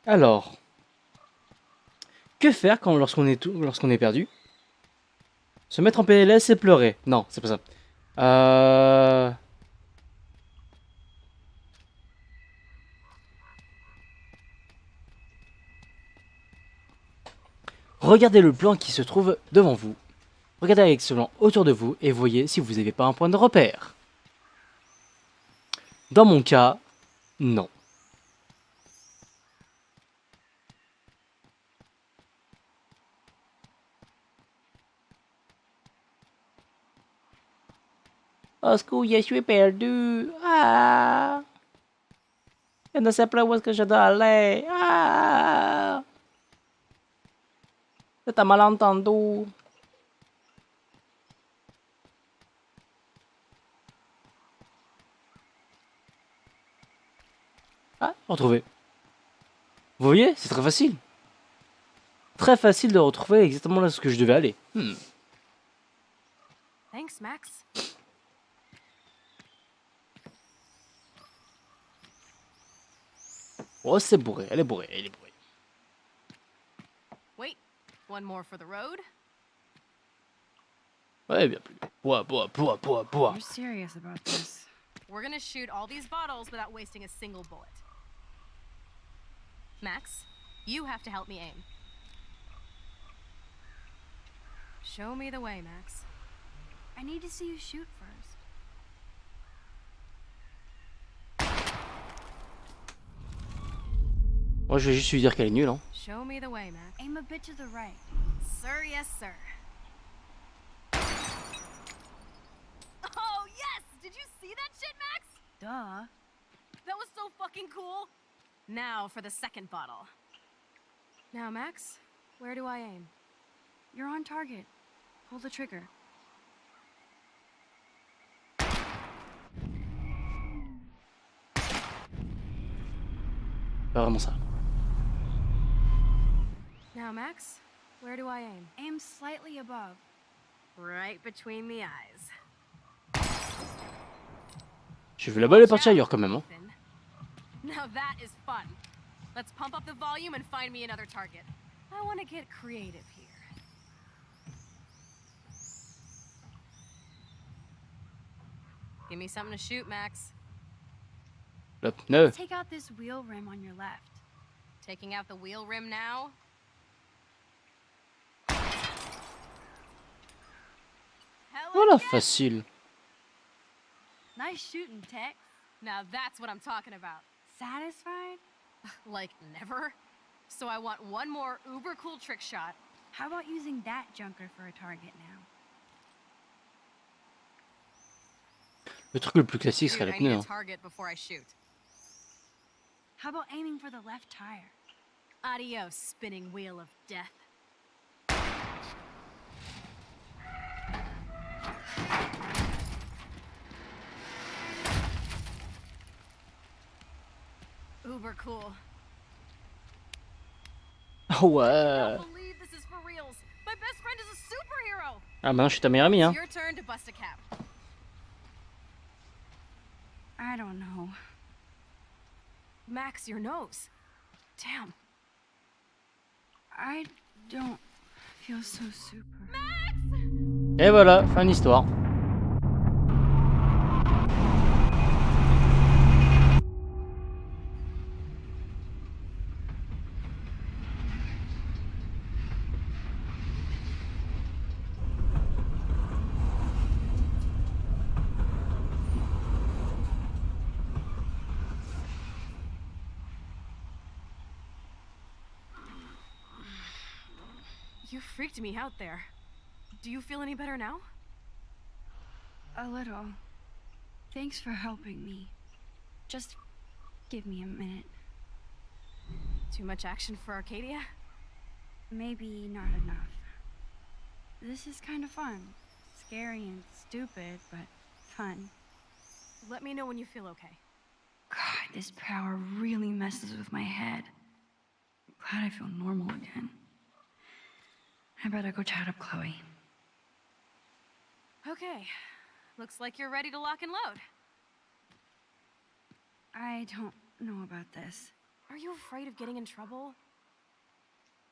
Alors, que faire lorsqu'on est perdu? Se mettre en PLS et pleurer. Non, c'est pas ça. Regardez le plan qui se trouve devant vous. Regardez avec ce plan autour de vous et voyez si vous n'avez pas un point de repère. Dans mon cas, non. Au secours, je suis perdu. Ah! Je ne sais pas où est-ce que je dois aller. Ah! C'est un malentendu. Ah, retrouvé. Vous voyez, c'est très facile. Très facile de retrouver exactement là ce que je devais aller. Thanks, Max. Oh, c'est bourré, elle est bourrée, elle est bourrée. Wait, one more for the road. Ouais, bien plus. Bois. You're serious about this? We're gonna shoot all these bottles without wasting a single bullet. Max, you have to help me aim. Show me the way, Max. I need to see you shoot first. Moi, je vais juste lui dire qu'elle est nulle, hein. Show me the way, Max. Aim a bit to the right. Sir, yes, sir. Duh. That was so fucking cool. Now for the second bottle. Now, Max, where do I aim? You're on target. Pull the trigger. Pas vraiment ça. Now, Max, where do I aim? Aim slightly above. Right between the eyes. J'ai vu la balle est partie ailleurs quand même. Hein. Now that is fun. Let's pump up the volume and find me another target. I want to get creative here. Give me something to shoot, Max. Hop, no. Let's take out this wheel rim on your left. Taking out the wheel rim now? Voilà, facile. Nice shooting, Tex. Now that's what I'm talking about. Satisfied? Like never? So I want one more uber cool trick shot. How about using that junker for a target now? Le truc le plus classique serait Dude, les I need pneus. a Hein. target before I shoot. How about aiming for the left tire? Adios, spinning wheel of death. Uber cool. Ah ouais. I can't believe this is for reals. My best friend is a superhero. Ah maintenant je suis ta meilleure amie. Hein. It's your turn to bust a cap. I don't know. Max, your nose. Damn. I don't feel so super. Et voilà, fin de l'histoire. You freaked me out there. Do you feel any better now? A little. Thanks for helping me. Just give me a minute. Too much action for Arcadia? Maybe not enough. This is kind of fun. Scary and stupid, but fun. Let me know when you feel okay. God, this power really messes with my head. I'm glad I feel normal again. I better go chat up Chloe. Okay. Looks like you're ready to lock and load. I don't know about this. Are you afraid of getting in trouble?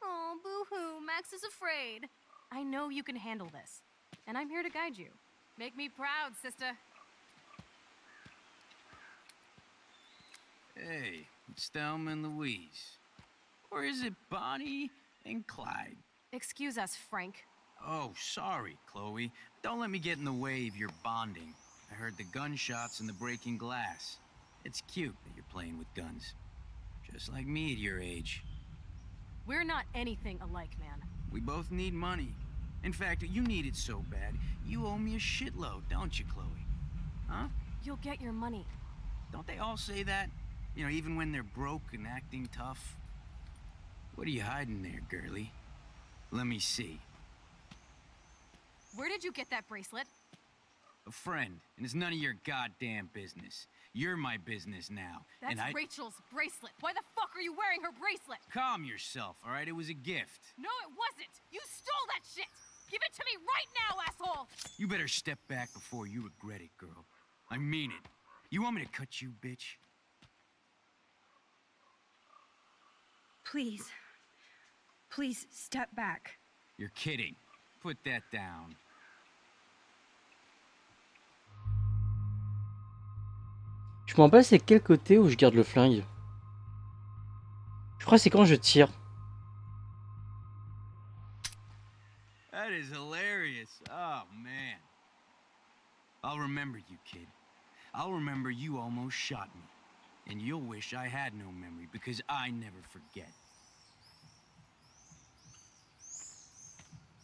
Oh, boo-hoo, Max is afraid. I know you can handle this, and I'm here to guide you. Make me proud, sister. Hey, it's Thelma and Louise. Or is it Bonnie and Clyde? Excuse us, Frank. Oh, sorry, Chloe. Don't let me get in the way of your bonding. I heard the gunshots and the breaking glass. It's cute that you're playing with guns. Just like me at your age. We're not anything alike, man. We both need money. In fact, you need it so bad, you owe me a shitload, don't you, Chloe? Huh? You'll get your money. Don't they all say that? You know, even when they're broke and acting tough? What are you hiding there, girlie? Let me see. Where did you get that bracelet? A friend, and it's none of your goddamn business. You're my business now. That's and Rachel's bracelet. Why the fuck are you wearing her bracelet? Calm yourself, all right? It was a gift. No, it wasn't. You stole that shit. Give it to me right now, asshole. You better step back before you regret it, girl. I mean it. You want me to cut you, bitch? Please. Please step back. You're kidding. Put that down. Je me rappelle c'est quel côté où je garde le flingue. Je crois que c'est quand je tire. That is hilarious. Oh, man. I'll remember you, kid. I'll remember you almost shot me. And you'll wish I had no memory, because I never forget.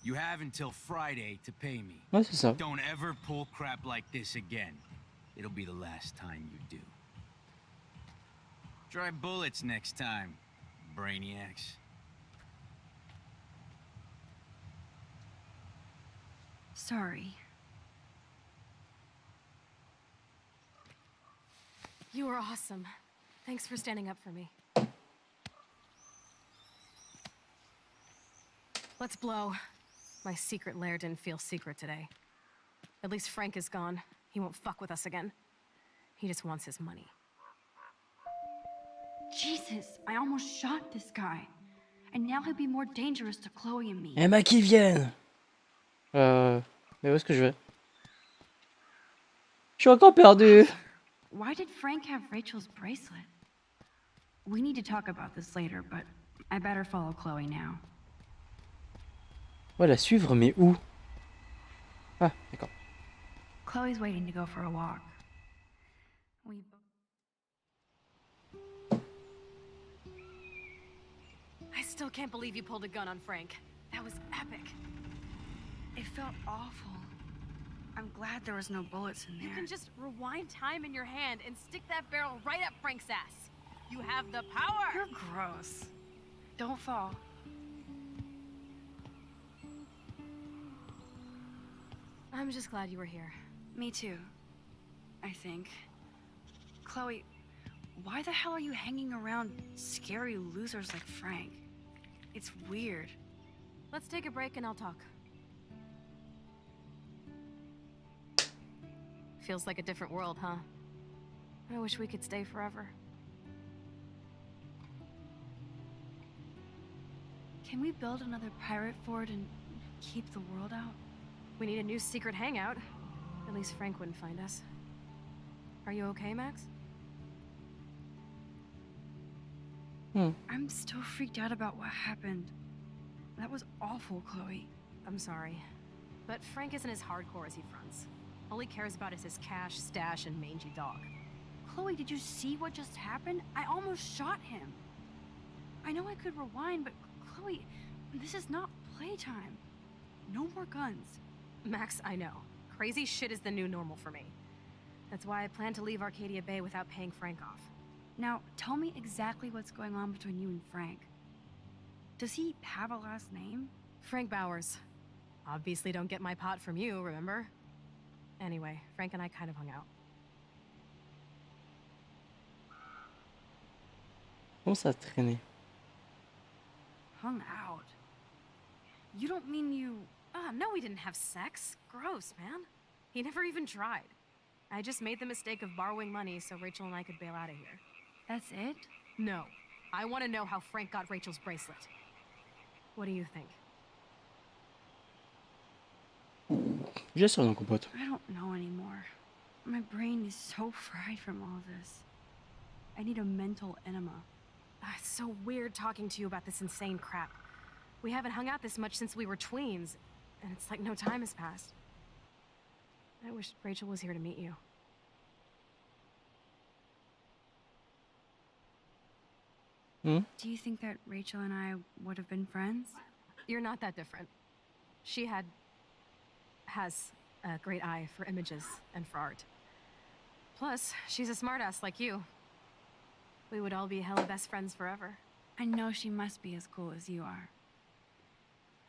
You have until Friday to pay me. Ouais, c'est ça. Don't ever pull crap like this again. it'll be the last time you do. Try bullets next time, brainiacs. Sorry. You were awesome. Thanks for standing up for me. Let's blow. My secret lair didn't feel secret today. At least Frank is gone. He won't fuck with us again. He just wants his money. Jesus, I almost shot this guy. And now he'll be more dangerous to Chloe and me. Emma qui vienne. Mais où est-ce que je vais? Je suis encore perdu. Why did Frank have Rachel's bracelet? We need to talk about this later, but I better follow Chloe now. Ouais, la suivre, mais où? Ah, d'accord. Chloe's waiting to go for a walk. I still can't believe you pulled a gun on Frank. That was epic. It felt awful. I'm glad there was no bullets in there. You can just rewind time in your hand and stick that barrel right up Frank's ass. You have the power! You're gross. Don't fall. I'm just glad you were here. Me too. I think. Chloe, why the hell are you hanging around scary losers like Frank? It's weird. Let's take a break and I'll talk. Feels like a different world, huh? I wish we could stay forever. Can we build another pirate fort and keep the world out? We need a new secret hangout. At least Frank wouldn't find us. Are you okay, Max? I'm still freaked out about what happened. That was awful, Chloe. I'm sorry. But Frank isn't as hardcore as he fronts. All he cares about is his cash, stash, and mangy dog. Chloe, did you see what just happened? I almost shot him. I know I could rewind, but Chloe, this is not playtime. No more guns. Max, I know. Crazy shit is the new normal for me. That's why I plan to leave Arcadia Bay without paying Frank off. Now, tell me exactly what's going on between you and Frank. Does he have a last name? Frank Bowers. Obviously don't get my pot from you, remember? Anyway, Frank and I kind of hung out. Comment ça a traîné? Hung out? You don't mean you... No, we didn't have sex. Gross, man. He never even tried. I just made the mistake of borrowing money so Rachel and I could bail out of here. That's it? No. I want to know how Frank got Rachel's bracelet. What do you think? J'ai sur mon compote. I don't know anymore. My brain is so fried from all this. I need a mental enema. It's so weird talking to you about this insane crap. We haven't hung out this much since we were tweens, and it's like no time has passed. I wish Rachel was here to meet you. Do you think that Rachel and I would have been friends? You're not that different. She has a great eye for images and for art. Plus, she's a smartass like you. We would all be hella best friends forever. I know she must be as cool as you are.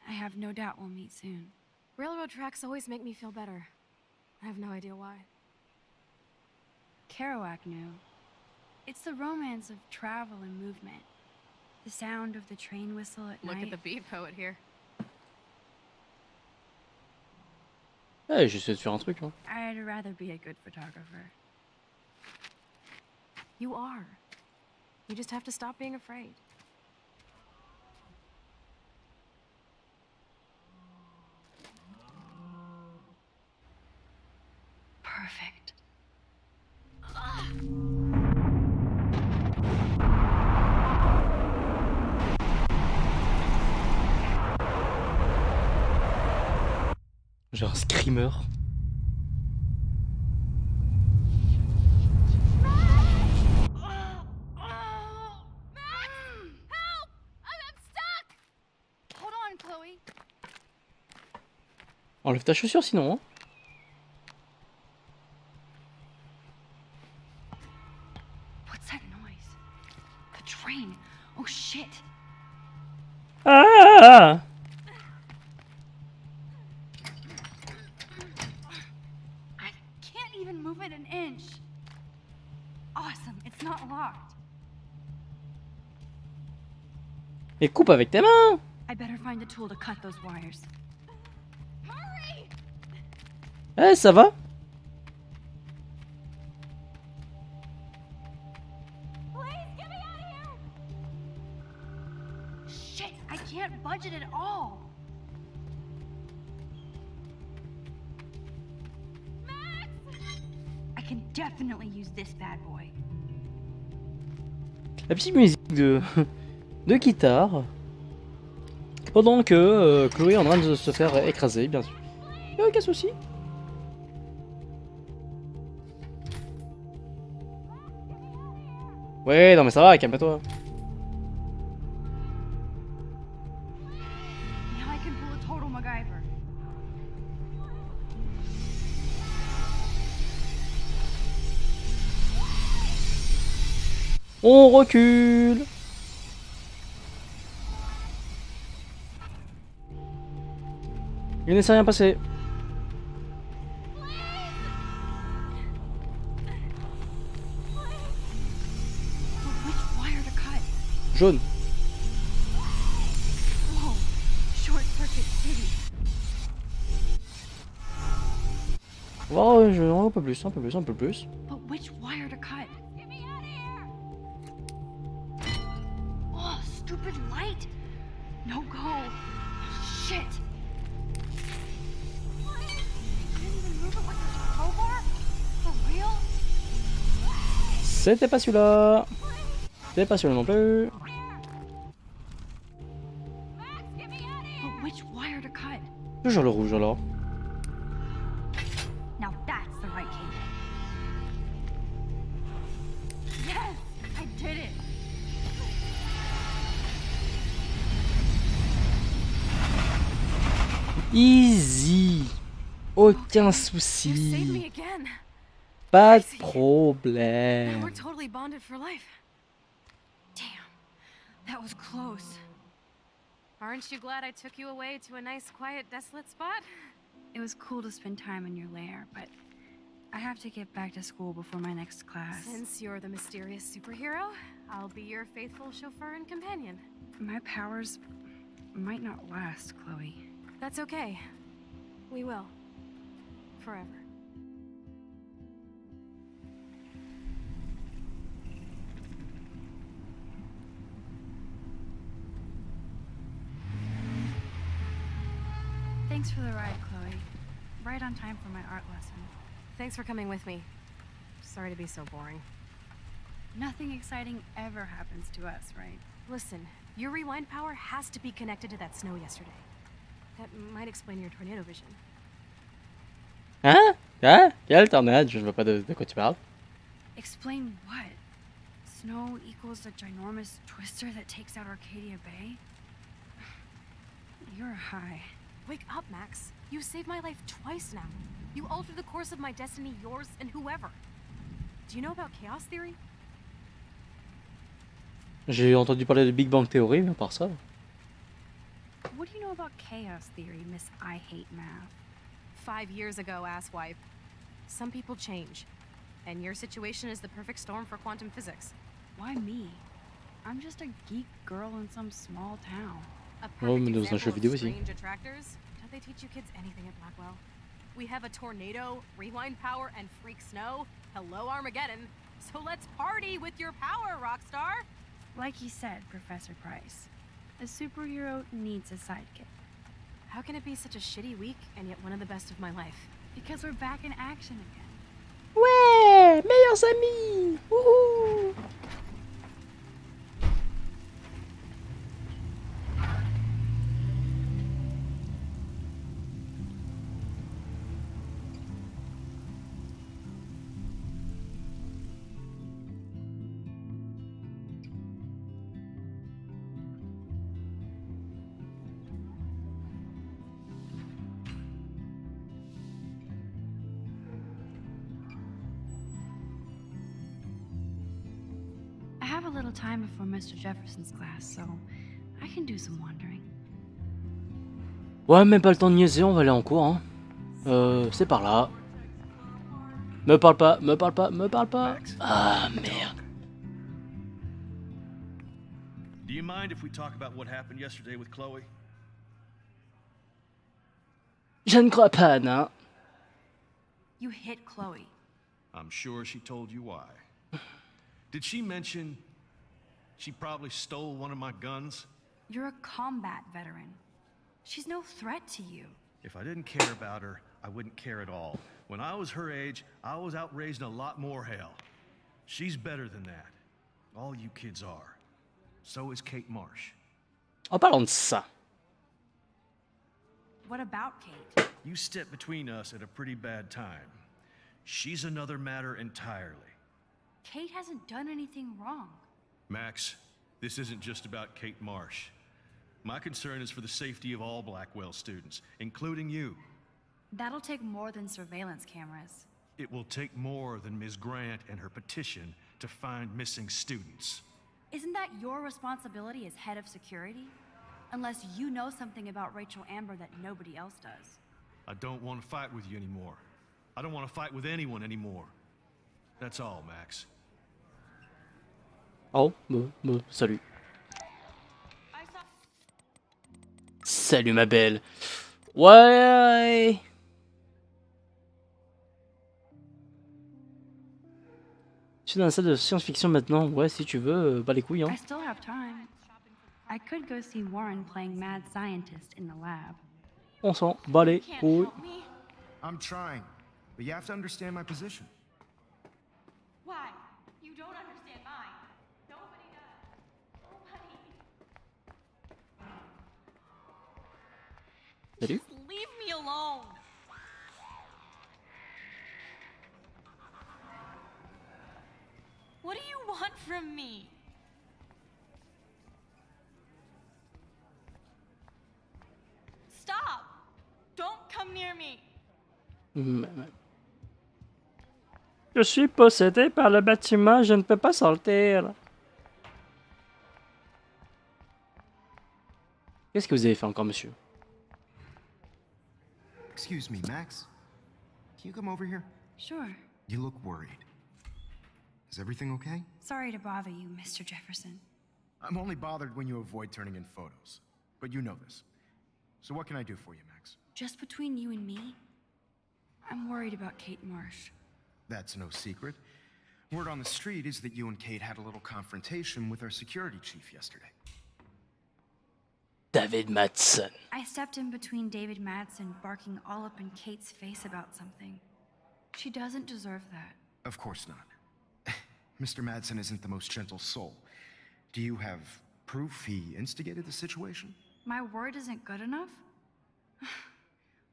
I have no doubt we'll meet soon. Railroad tracks always make me feel better. I have no idea why. Kerouac knew. It's the romance of travel and movement. The sound of the train whistle at night. Look at the beat poet here. Hey, j'essaie de faire un truc. Hein. I'd rather be a good photographer. You are. You just have to stop being afraid. Perfect. Genre un screamer. Enlève ta chaussure sinon. Hein. là! I can't even move it an inch. Awesome, it's not locked. Mais coupe avec tes mains! I better find a tool to cut those wires. Eh, ça va? Shit, I can't budge it at all. I can definitely use this bad boy. La petite musique de guitare. Pendant que Chloé est en train de se faire écraser, bien sûr. Y'a aucun souci. Ouais, non mais ça va, calme-toi. Now I can pull a total MacGyver. On recule. Il ne s'est rien passé. Which wire to cut? Jaune. Whoa, short circuit city. Oh, un peu plus, un peu plus, un peu plus. But which wire to cut? Get me out of here! Oh, stupid light! No go! Shit! You can't even move it with this crowbar? For real? C'était pas celui-là. C'était pas celui-là non plus. But which wire to cut? Toujours le rouge alors. Now that's the right cable. Yes! I did it! Easy. Aucun You saved me souci. again. Pas de Now we're problème. totally bonded for life. Damn, that was close. Aren't you glad I took you away to a nice, quiet, desolate spot? It was cool to spend time in your lair, but I have to get back to school before my next class. Since you're the mysterious superhero, I'll be your faithful chauffeur and companion. My powers might not last, Chloe. That's okay. We will. Forever. Thanks for the ride, Chloe. Right on time for my art lesson. Thanks for coming with me. Sorry to be so boring. Nothing exciting ever happens to us, right? Listen, your rewind power has to be connected to that snow yesterday. That might explain your tornado vision. Hein? Hein? Quelle tornade? Je vois pas de quoi tu parles. Explain what? Snow equals a ginormous twister that takes out Arcadia Bay? You're high. Wake up, Max. You saved my life twice now. You altered the course of my destiny, yours, and whoever. Do you know about chaos theory? J'ai entendu parler de Big Bang Theory, mais à part ça. What do you know about chaos theory, Miss I Hate Math? 5 years ago, asswipe. Some people change. And your situation is the perfect storm for quantum physics. Why me? I'm just a geek girl in some small town. A Oh, mais perfect dans un jeu example vidéo of aussi. strange attractors. Don't they teach you kids anything at Blackwell? We have a tornado, rewind power, and freak snow. Hello, Armageddon. So let's party with your power, Rockstar! Like you said, Professor Price, a superhero needs a sidekick. How can it be such a shitty week and yet one of the best of my life? Because we're back in action again. Ouais, meilleurs amis. Wouhou. I have a little time before Mr. Jefferson's class, so I can do some wandering. Ouais, même pas le temps de niaiser, on va aller en cours. Hein. C'est par là. Me parle pas, me parle pas, me parle pas. Ah merde. Do you mind if we talk about what happened yesterday with Chloe? Je ne crois pas, non. You hit Chloe. I'm sure she told you why. Did she mention she probably stole one of my guns? You're a combat veteran. She's no threat to you. If I didn't care about her, I wouldn't care at all. When I was her age, I was out raising a lot more hell. She's better than that. All you kids are. So is Kate Marsh. En parlant de ça. What about Kate? You stepped between us at a pretty bad time. She's another matter entirely. Kate hasn't done anything wrong. Max, this isn't just about Kate Marsh. My concern is for the safety of all Blackwell students, including you. That'll take more than surveillance cameras. It will take more than Ms. Grant and her petition to find missing students. Isn't that your responsibility as head of security? Unless you know something about Rachel Amber that nobody else does. I don't want to fight with you anymore. I don't want to fight with anyone anymore. That's all, Max. Oh, salut. Salut ma belle. Ouais. Je suis dans la salle de science-fiction maintenant. Ouais, si tu veux, bah les couilles. Hein. I still have time. I could go see Warren playing mad scientist in the lab. On s'en bat les couilles. I'm trying, but you have to understand my position. Why? You don't understand mine. Nobody does. Nobody. Salut. Just leave me alone. What do you want from me? Stop! Don't come near me. Je suis possédé par le bâtiment, je ne peux pas sortir. Qu'est-ce que vous avez fait encore, monsieur? Excuse me, Max. Can you come over here? Sure. You look worried. Is everything okay? Sorry to bother you, Mr. Jefferson. I'm only bothered when you avoid turning in photos. But you know this. So what can I do for you, Max? Just between you and me, I'm worried about Kate Marsh. That's no secret. Word on the street is that you and Kate had a little confrontation with our security chief yesterday. David Madsen. I stepped in between David Madsen barking all up in Kate's face about something. She doesn't deserve that. Of course not. Mr. Madsen isn't the most gentle soul. Do you have proof he instigated the situation? My word isn't good enough?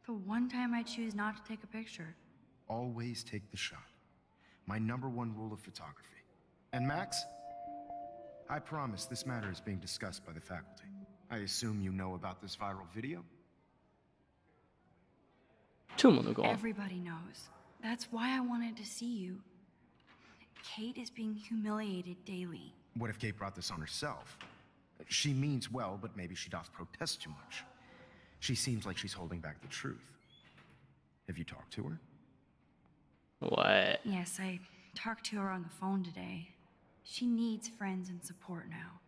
The one time I choose not to take a picture. Always take the shot. My #1 rule of photography. And Max, I promise this matter is being discussed by the faculty. I assume you know about this viral video? Tout le monde est au courant. Everybody knows. That's why I wanted to see you. Kate is being humiliated daily. What if Kate brought this on herself? She means well, but maybe she doth protest too much. She seems like she's holding back the truth. Have you talked to her? Ouais. Yes, I talked to her on the phone today. She needs friends and support now.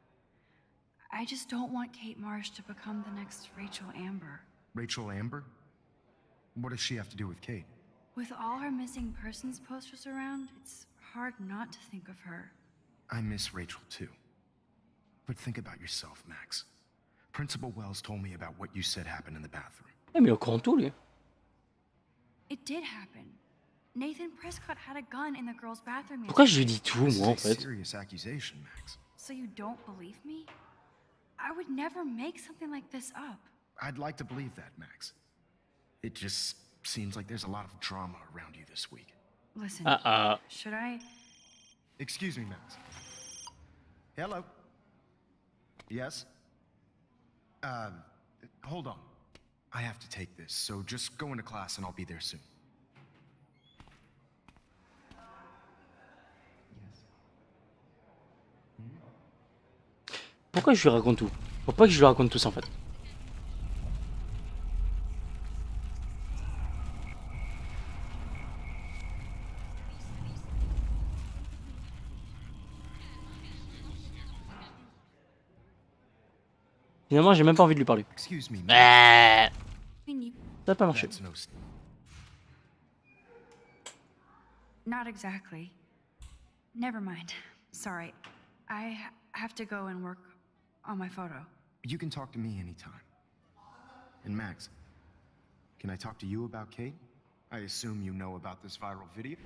I just don't want Kate Marsh to become the next Rachel Amber. Rachel Amber? What does she have to do with Kate? With all her missing persons posters around, it's hard not to think of her. I miss Rachel too. But think about yourself, Max. Principal Wells told me about what you said happened in the bathroom. Eh, mais au courant tout, lui. It did happen. Nathan Prescott had a gun in the girls' bathroom. Pourquoi je lui dis tout, This moi, en is a fait? serious accusation, Max. So you don't believe me? I would never make something like this up. I'd like to believe that, Max. It just seems like there's a lot of drama around you this week. Listen, should I? Excuse me, Max. Hello? Yes? Hold on. I have to take this, so just go into class and I'll be there soon. Pourquoi je lui raconte tout? Pourquoi que je lui raconte tout ça, en fait? Finalement, j'ai même pas envie de lui parler. Excuse me, Bah, Between you, ça a pas marché. That's no. not exactly. Never mind. Sorry. I have to go and work on my photo. You can talk to me anytime. And Max, can I talk to you about Kate? I assume you know about this viral video?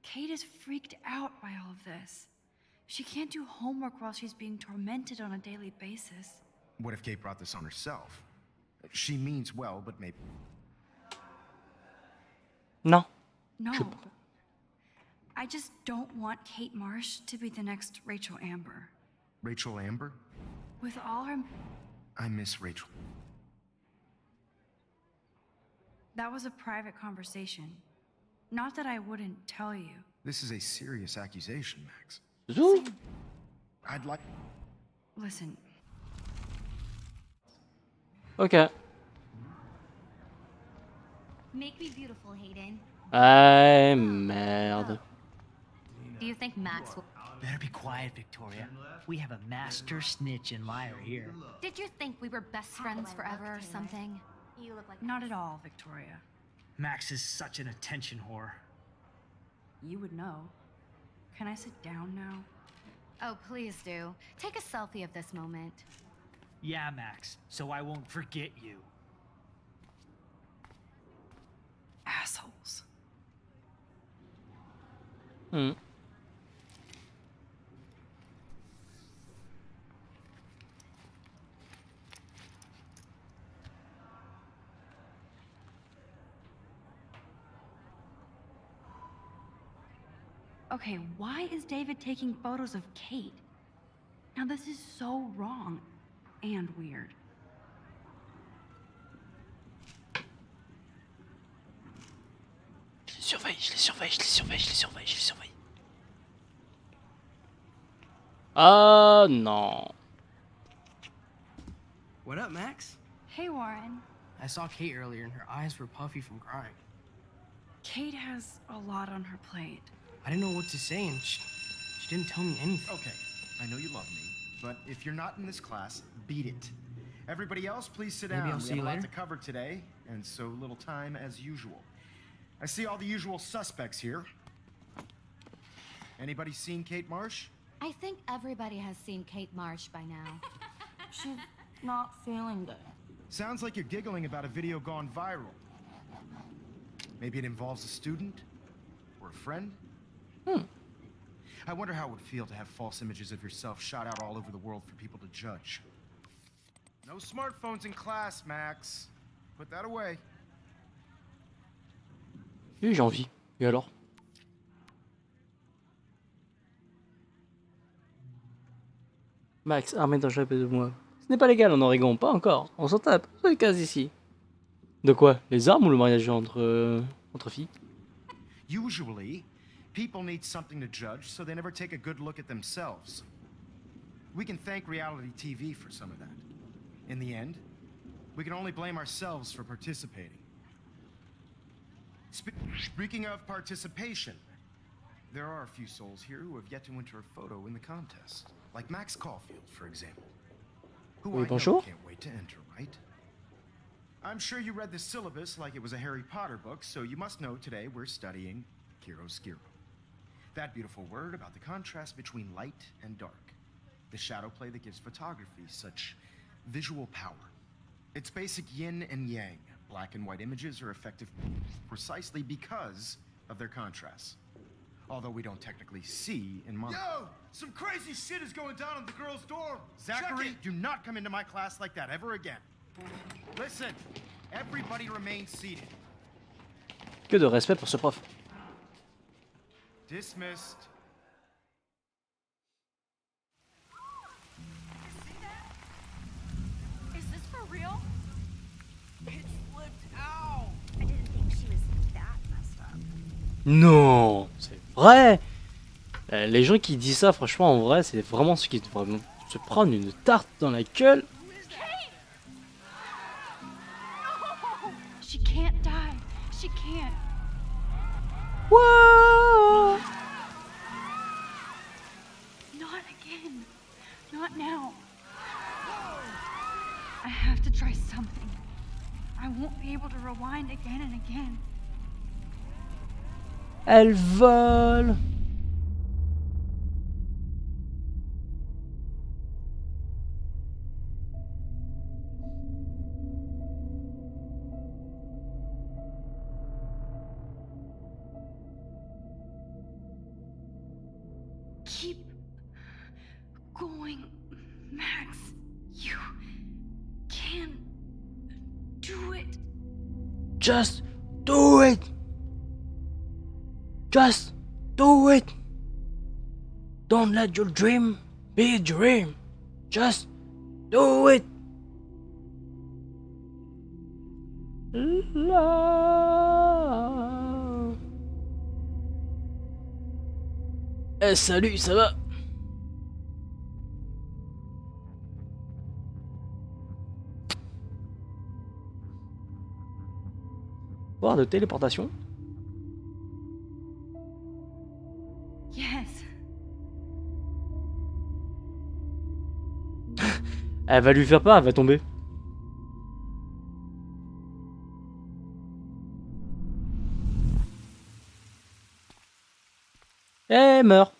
Kate is freaked out by all of this. She can't do homework while she's being tormented on a daily basis. What if Kate brought this on herself? She means well, but maybe... Non. No. Je- I just don't want Kate Marsh to be the next Rachel Amber. Rachel Amber? With all her... I miss Rachel. That was a private conversation. Not that I wouldn't tell you. This is a serious accusation, Max. Zou. I'd like... Listen, Ok. Make me beautiful, Hayden. Ah, merde. Do you think Max will... Better be quiet, Victoria. We have a master snitch and liar here. Did you think we were best friends forever or something? you look like... Not at all, Victoria. Max is such an attention whore. You would know. Can I sit down now? Oh, please do. Take a selfie of this moment. Yeah, Max, so I won't forget you. Assholes. Hmm. Okay, why is David taking photos of Kate? Now this is so wrong and weird. Je les surveille, je les surveille, je les surveille, je les surveille, je les surveille. Ah non. What up, Max? Hey, Warren. I saw Kate earlier and her eyes were puffy from crying. Kate has a lot on her plate. I didn't know what to say and she didn't tell me anything. Okay, I know you love me, but if you're not in this class, beat it. Everybody else, please sit Maybe down. I'll We see have you a lot later. to cover today, and so little time as usual. I see all the usual suspects here. Anybody seen Kate Marsh? I think everybody has seen Kate Marsh by now. She's not feeling good. Sounds like you're giggling about a video gone viral. Maybe it involves a student? Or a friend? I wonder how it would feel to have false images of yourself shot out all over the world for people to judge. No smartphones in class, Max. Put that away. Oui, j'ai envie. Et alors? Max, armé d'un chapeau de moi. Ce n'est pas légal en Oregon, pas encore. On s'en tape, c'est le cas ici. De quoi? Les armes ou le mariage entre filles? Usually, people need something to judge, so they never take a good look at themselves. We can thank reality TV for some of that. In the end, we can only blame ourselves for participating. Speaking of participation, there are a few souls here who have yet to enter a photo in the contest. Like Max Caulfield, for example. Who Oui, I know bonjour. can't wait to enter, right? I'm sure you read the syllabus like it was a Harry Potter book, so you must know today we're studying chiaroscuro. That beautiful word about the contrast between light and dark. The shadow play that gives photography such visual power. It's basic yin and yang. Black and white images are effective precisely because of their contrasts. Although we don't technically see in mono. Yo! Some crazy shit is going down in the girls' dorm! Zachary, do not come into my class like that ever again. Listen, everybody remain seated. Que de respect pour ce prof. Dismissed. Is this for real? It flipped out. I didn't think she was that messed up. Non, c'est vrai. Les gens qui disent ça, franchement, en vrai, c'est vraiment ceux qui devraient se prendre une tarte dans la gueule. She can't die. She can't. Wouah! Not again. Not now. to try something. I won't be able to rewind again and again. Elle vole. Keep going, Max. You can do it. Just do it. Just do it. Don't let your dream be a dream. Just do it. Love. Eh, salut, ça va? Pouvoir de téléportation. Yes. Elle va lui faire peur, elle va tomber. Elle meurt.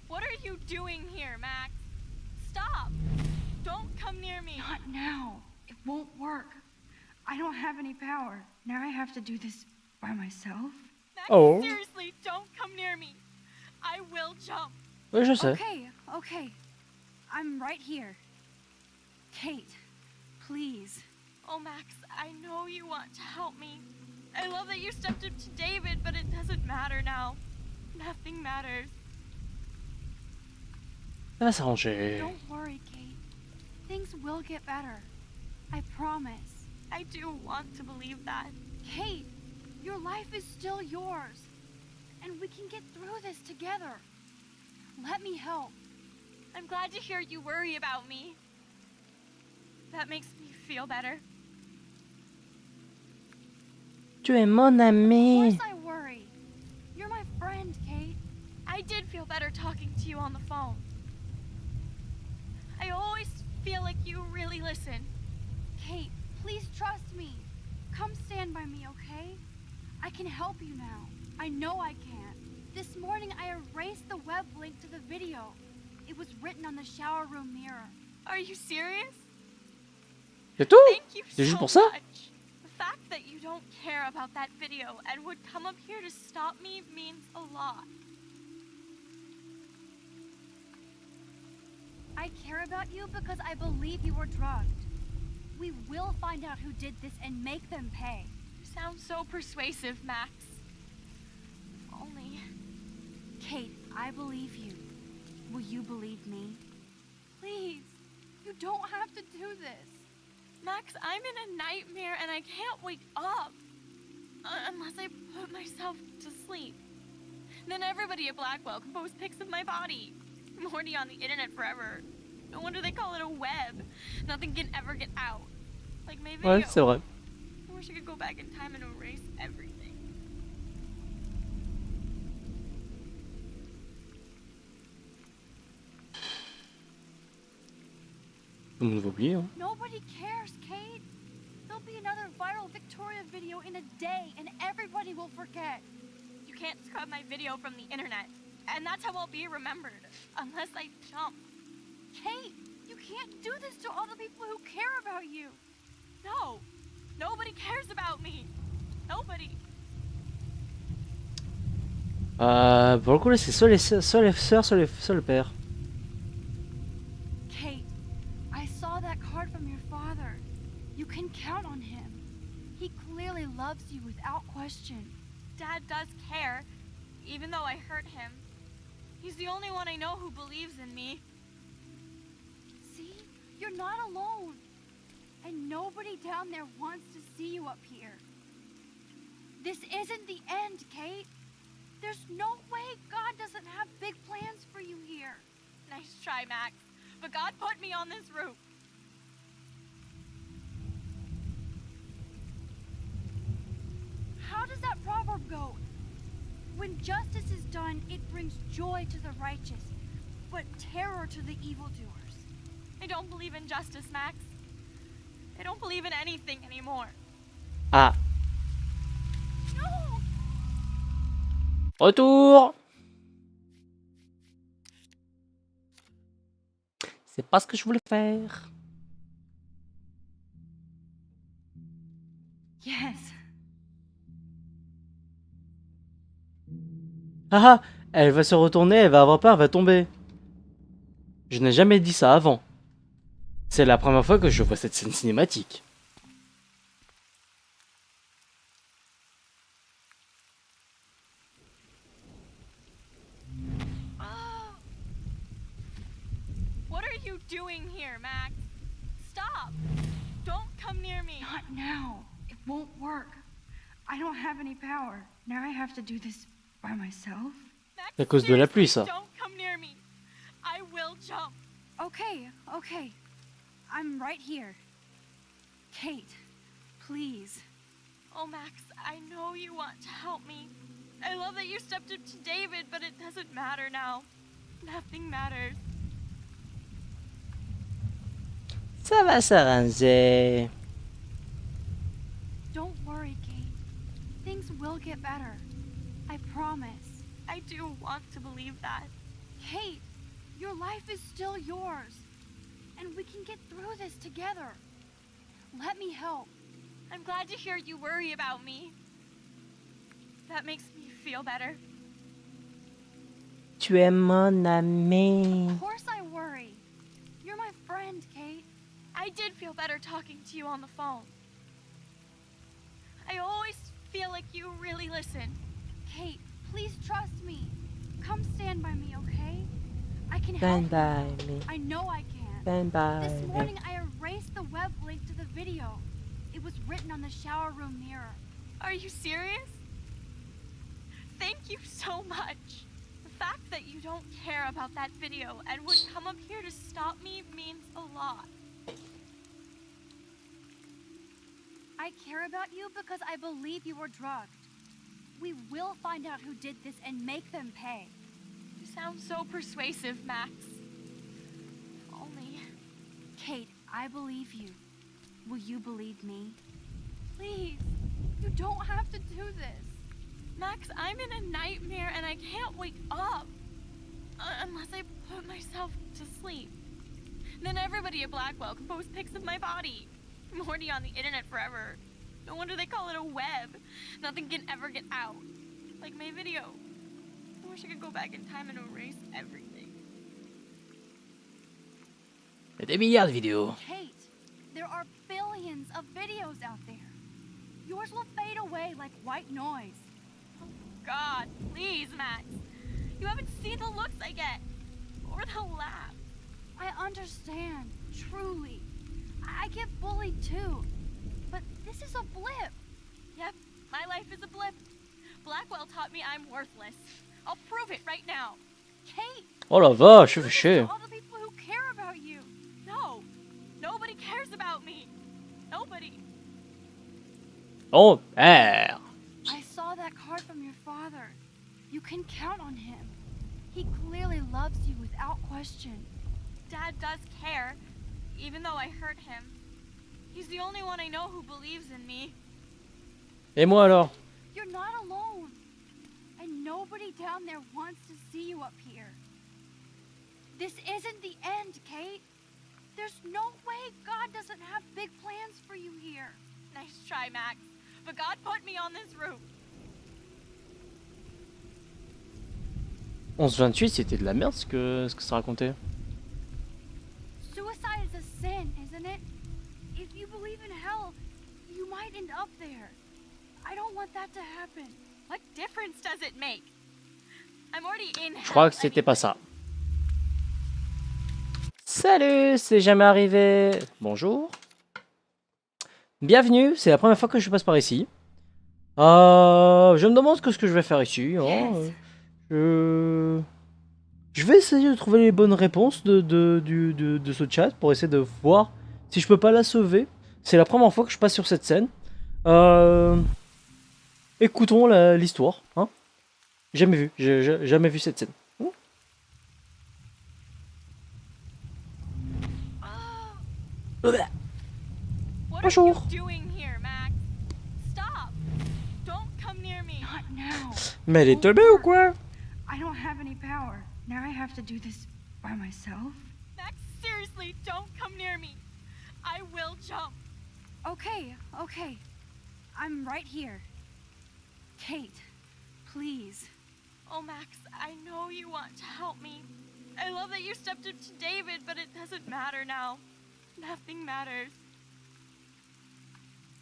What are you doing here, Max? Stop! Don't come near me. Not now. It won't work. I don't have any power. Now I have to do this by myself. Max, Oh. seriously, don't come near me. I will jump. Oui, je sais. Okay. I'm right here. Kate, please. Oh, Max, I know you want to help me. I love that you stepped up to David, but it doesn't matter now. Nothing matters. Ça va s'arranger. Don't worry, Kate. Things will get better. I promise. I do want to believe that. Kate, your life is still yours. And we can get through this together. Let me help. I'm glad to hear you worry about me. That makes me feel better. Tu es mon Of ami. course I worry. You're my friend, Kate. I did feel better talking to you on the phone. I always feel like you really listen. Kate, please trust me. Come stand by me, okay? I can help you now. I know I can. This morning I erased the web link to the video. It was written on the shower room mirror. Are you serious? C'est tout? Thank you C'est juste so pour ça? much. The fact that you don't care about that video and would come up here to stop me means a lot. I care about you because I believe you were drugged. We will find out who did this and make them pay. You sound so persuasive, Max. If only. Kate, I believe you. Will you believe me? Please, you don't have to do this. Max, I'm in a nightmare and I can't wake up. Unless I put myself to sleep. Then everybody at Blackwell can post pics of my body. I'm already on the internet forever. No wonder they call it a web. Nothing can ever get out. Like my video. Ouais, c'est vrai. I wish I could go back in time and erase everything. Tout le monde va oublier, hein. Nobody cares, Kate. There'll be another viral Victoria video in a day and everybody will forget. You can't scrub my video from the internet. And that's how I'll be remembered. Unless I jump. Kate, you can't do this to all the people who care about you. No. Nobody cares about me. Nobody. Pour le coup, là, c'est soit les sœurs, soit le père. Kate, I saw that card from your father. You can count on him. He clearly loves you without question. Dad does care, even though I hurt him. He's the only one I know who believes in me. See? You're not alone. And nobody down there wants to see you up here. This isn't the end, Kate. There's no way God doesn't have big plans for you here. Nice try, Max. But God put me on this route. How does that proverb go? When justice is done, it brings joy to the righteous, but terror to the evildoers. I don't believe in justice, Max. I don't believe in anything anymore. Ah, No! retour. C'est pas ce que je voulais faire. Yes. Ah ah, elle va se retourner, elle va avoir peur, elle va tomber. Je n'ai jamais dit ça avant. C'est la première fois que je vois cette scène cinématique. What are you doing here, Max? Stop! Don't come near me. Not now. It won't work. I don't have any power. Now I have to do this by myself. Max, C'est à cause de la pluie, ça. don't come near me. I will jump. Okay, okay. I'm right here. Kate, please. Oh, Max, I know you want to help me. I love that you stepped up to David, but it doesn't matter now. Nothing matters. Ça va s'arranger. Don't worry, Kate. Things will get better. I promise. I do want to believe that. Kate, your life is still yours. And we can get through this together. Let me help. I'm glad to hear you worry about me. That makes me feel better. Tu es mon ami. Of course I worry. You're my friend, Kate. I did feel better talking to you on the phone. I always feel like you really listen. Kate, please trust me. Come stand by me, okay? I can Stand help by you. me. I know I can. Stand by This me. morning I erased the web link to the video. It was written on the shower room mirror. Are you serious? Thank you so much. The fact that you don't care about that video and would come up here to stop me means a lot. I care about you because I believe you were drugged. We will find out who did this and make them pay. You sound so persuasive, Max. If only. Kate, I believe you. Will you believe me? Please, you don't have to do this. Max, I'm in a nightmare and I can't wake up. Unless I put myself to sleep. Then everybody at Blackwell can post pics of my body. I'm already on the internet forever. No wonder they call it a web. Nothing can ever get out. Like my video. I wish I could go back in time and erase everything. Il y a des milliards de vidéos. Kate, there are billions of videos out there. Yours will fade away like white noise. Oh God, please, Max. You haven't seen the looks I get. Or the laughs. I understand, truly. I get bullied too. But this is a blip. Yep, my life is a blip. Blackwell taught me I'm worthless. I'll prove it right now. Kate! Oh la vache, je fais chier. All the people who care about you. No, nobody cares about me. Nobody. Oh, merde. I saw that card from your father. You can count on him. He clearly loves you without question. Dad does care, even though I hurt him. He's the only one I know who believes in me. Et moi alors? You're not alone. And nobody down there wants to see you up here. This isn't the end, Kate. There's no way God doesn't have big plans for you here. Nice try, Max. But God put me on this route. 11-28, c'était de la merde ce que ça racontait. Suicide is a sin, isn't it? If you believe in hell, you might end up there. I don't want that to happen. What difference does it make? I'm already in hell. Je crois que c'était pas ça. Salut, c'est jamais arrivé. Bonjour. Bienvenue, c'est la première fois que je passe par ici. Je me demande ce que je vais faire ici. Hein. Je vais essayer de trouver les bonnes réponses de ce chat pour essayer de voir si je peux pas la sauver. C'est la première fois que je passe sur cette scène. Écoutons l'histoire. Hein. Jamais vu, j'ai jamais vu cette scène. What Bonjour. are you doing here, Max? Stop! Don't come near me. Not now. Mais elle est teubée ou quoi? I don't have any power. Now I have to do this by myself. Max, seriously, don't come near me. I will jump. Okay, okay. I'm right here. Kate, please. Oh, Max, I know you want to help me. I love that you stepped up to David, but it doesn't matter now. Nothing matters.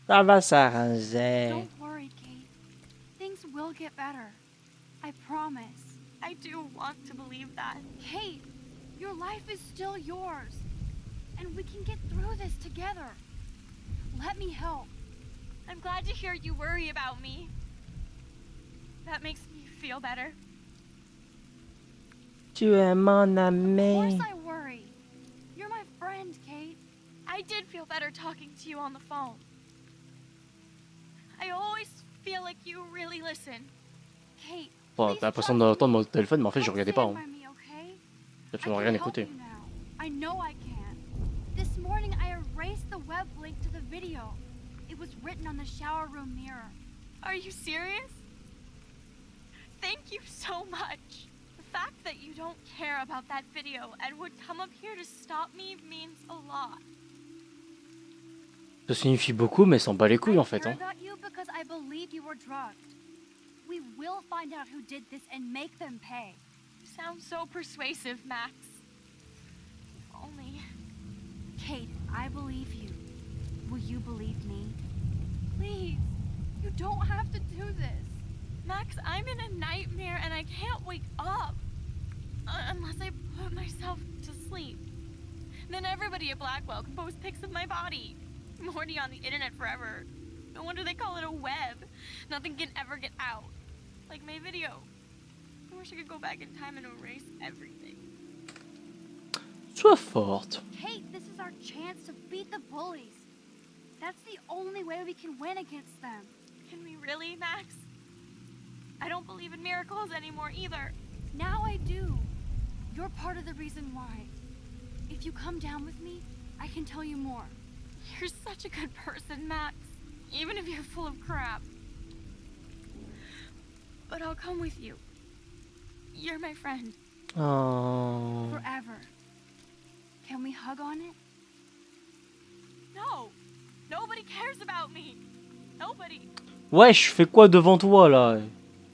Ça va s'arranger. Don't worry, Kate. Things will get better. I promise. I do want to believe that. Kate, your life is still yours. And we can get through this together. Let me help. I'm glad to hear you worry about me. That makes me feel better. Tu es mon Of ami. course I worry. You're my friend, Kate. I did feel better talking to you on the phone. I always feel like you really listen. Kate, Bon, t'as l'impression d'entendre mon téléphone, mais en fait, je regardais pas. Hein. stand by me, okay? J'ai absolument rien I can help écouté. you now. I know I can. This morning I erased the web link to the video. It was written on the shower room mirror. Are you serious? Thank you so much. The fact that you don't care about that video and would come up here to stop me means a lot. Ça signifie beaucoup, mais s'en bat les couilles en fait. I Hein. cared about you because I believed you were drugged. We will find out who did this and make them pay. You sound so persuasive, Max. If only. Kate, I believe you. Will you believe me? Please, you don't have to do this. Max, I'm in a nightmare and I can't wake up. Unless I put myself to sleep. Then everybody at Blackwell can post pics of my body. I'm already on the internet forever. No wonder they call it a web. Nothing can ever get out. Like my video. I wish I could go back in time and erase everything. Sois forte. Kate, this is our chance to beat the bullies. That's the only way we can win against them. Can we really, Max? I don't believe in miracles anymore either. Now I do. You're part of the reason why. If you come down with me, I can tell you more. You're such a good person, Max. Even if you're full of crap. But I'll come with you. You're my friend. Oh. Forever. Can we hug on it? No! Nobody cares about me! Nobody! Wesh, fais quoi devant toi là?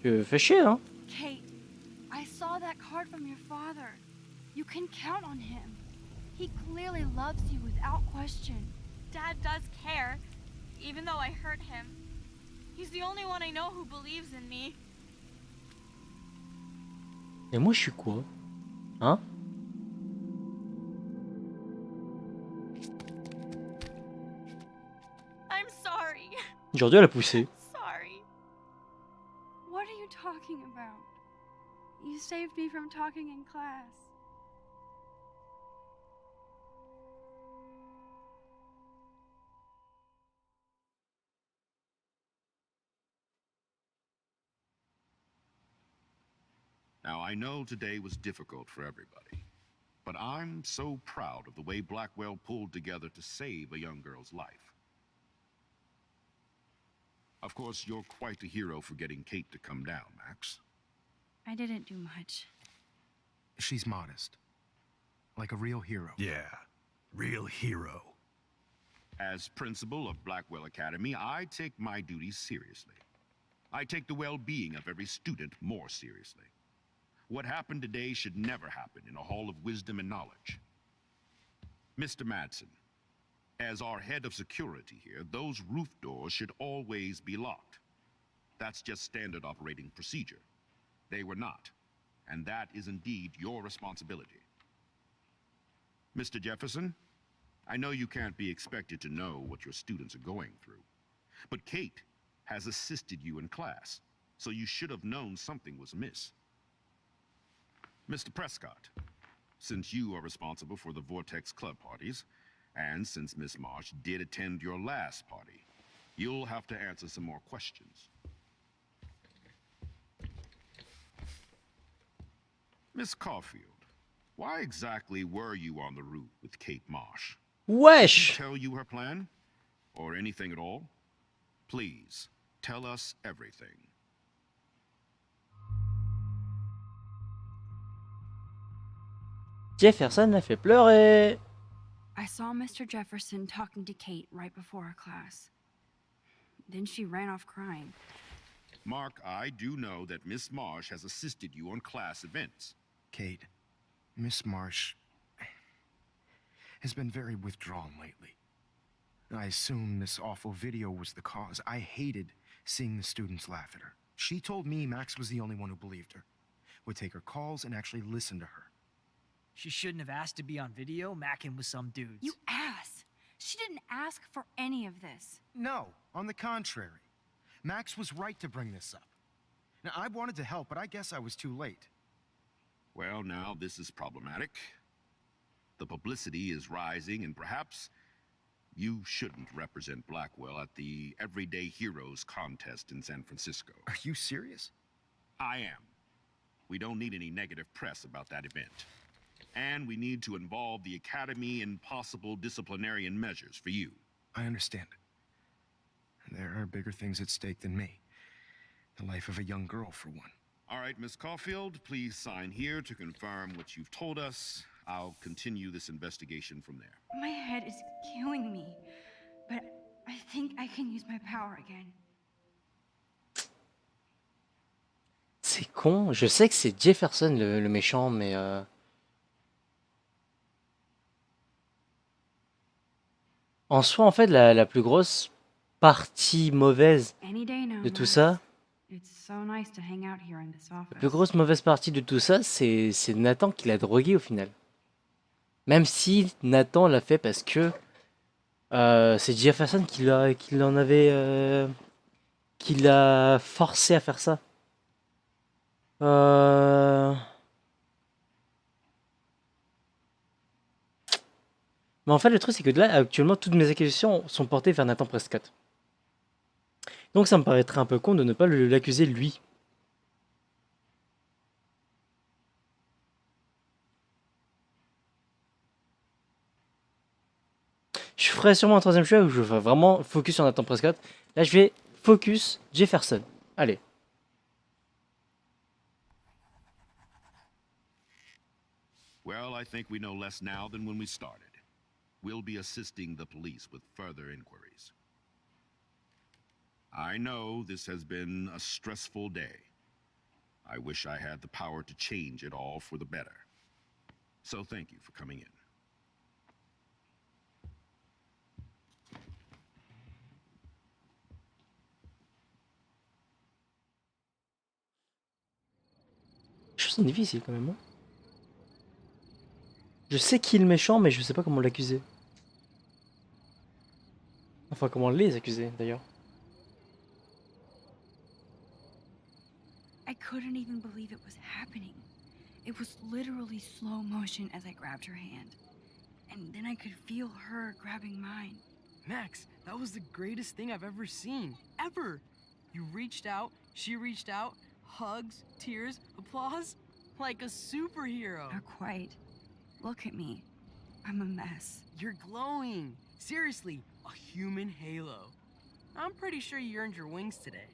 Tu fais chier, hein? Kate, I saw that card from your father. You can count on him. He clearly loves you without question. Dad does care, even though I hurt him. He's the only one I know who believes in me. Et moi, je suis quoi? Hein? I'm sorry. J'aurais dû la pousser. Sorry. What are you talking about? You saved me from talking in class. Now, I know today was difficult for everybody, but I'm so proud of the way Blackwell pulled together to save a young girl's life. Of course, you're quite a hero for getting Kate to come down, Max. I didn't do much. She's modest. Like a real hero. Yeah, real hero. As principal of Blackwell Academy, I take my duties seriously. I take the well-being of every student more seriously. What happened today should never happen in a hall of wisdom and knowledge. Mr. Madsen, as our head of security here, those roof doors should always be locked. That's just standard operating procedure. They were not, and that is indeed your responsibility. Mr. Jefferson, I know you can't be expected to know what your students are going through, but Kate has assisted you in class, so you should have known something was amiss. Mr. Prescott, since you are responsible for the Vortex Club parties, and since Miss Marsh did attend your last party, you'll have to answer some more questions. Miss Caulfield, why exactly were you on the route with Kate Marsh? Wesh! Did she tell you her plan? Or anything at all? Please, tell us everything. Jefferson l'a fait pleurer. I saw Mr. Jefferson talking to Kate right before our class. Then she ran off crying. Mark, I do know that Miss Marsh has assisted you on class events. Kate, Miss Marsh has been very withdrawn lately. I assume this awful video was the cause. I hated seeing the students laugh at her. She told me Max was the only one who believed her, would take her calls and actually listen to her. She shouldn't have asked to be on video macking with some dudes. You ass! She didn't ask for any of this. No, on the contrary. Max was right to bring this up. Now, I wanted to help, but I guess I was too late. Well, now this is problematic. The publicity is rising, and perhaps you shouldn't represent Blackwell at the Everyday Heroes contest in San Francisco. Are you serious? I am. We don't need any negative press about that event. And we need to involve the Academy in possible disciplinarian measures for you. I understand. There are bigger things at stake than me. The life of a young girl, for one. All right, Miss Caulfield, please sign here to confirm what you've told us. I'll continue this investigation from there. My head is killing me, but I think I can use my power again. C'est con. Je sais que c'est Jefferson le méchant, mais en soi, en fait, la plus grosse partie mauvaise Any day now, de tout Max. ça, It's so nice to hang out here in this la office. plus grosse mauvaise partie de tout ça, c'est Nathan qui l'a drogué au final. Même si Nathan l'a fait parce que c'est Jefferson qui l'a forcé à faire ça. Mais en fait, le truc, c'est que là, actuellement, toutes mes accusations sont portées vers Nathan Prescott. Donc ça me paraîtrait un peu con de ne pas l'accuser lui. Je ferai sûrement un troisième choix où je vais vraiment focus sur Nathan Prescott. Là, je vais focus Jefferson. Allez. Well, I think we know less now than when we started. We'll be assisting the police with further inquiries. I know this has been a stressful day. I wish I had the power to change it all for the better. So thank you for coming in. Les choses sont difficiles quand même. Hein. Je sais qui est le méchant, mais je sais pas comment l'accuser. Enfin, comment les accuser d'ailleurs. I couldn't even believe it was happening. It was literally slow motion as I grabbed her hand. And then I could feel her grabbing mine. Max, that was the greatest thing I've ever seen. Ever! You reached out, she reached out, hugs, tears, applause. Like a superhero. Not quite. Look at me. I'm a mess. You're glowing. Seriously, a human halo. I'm pretty sure you earned your wings today.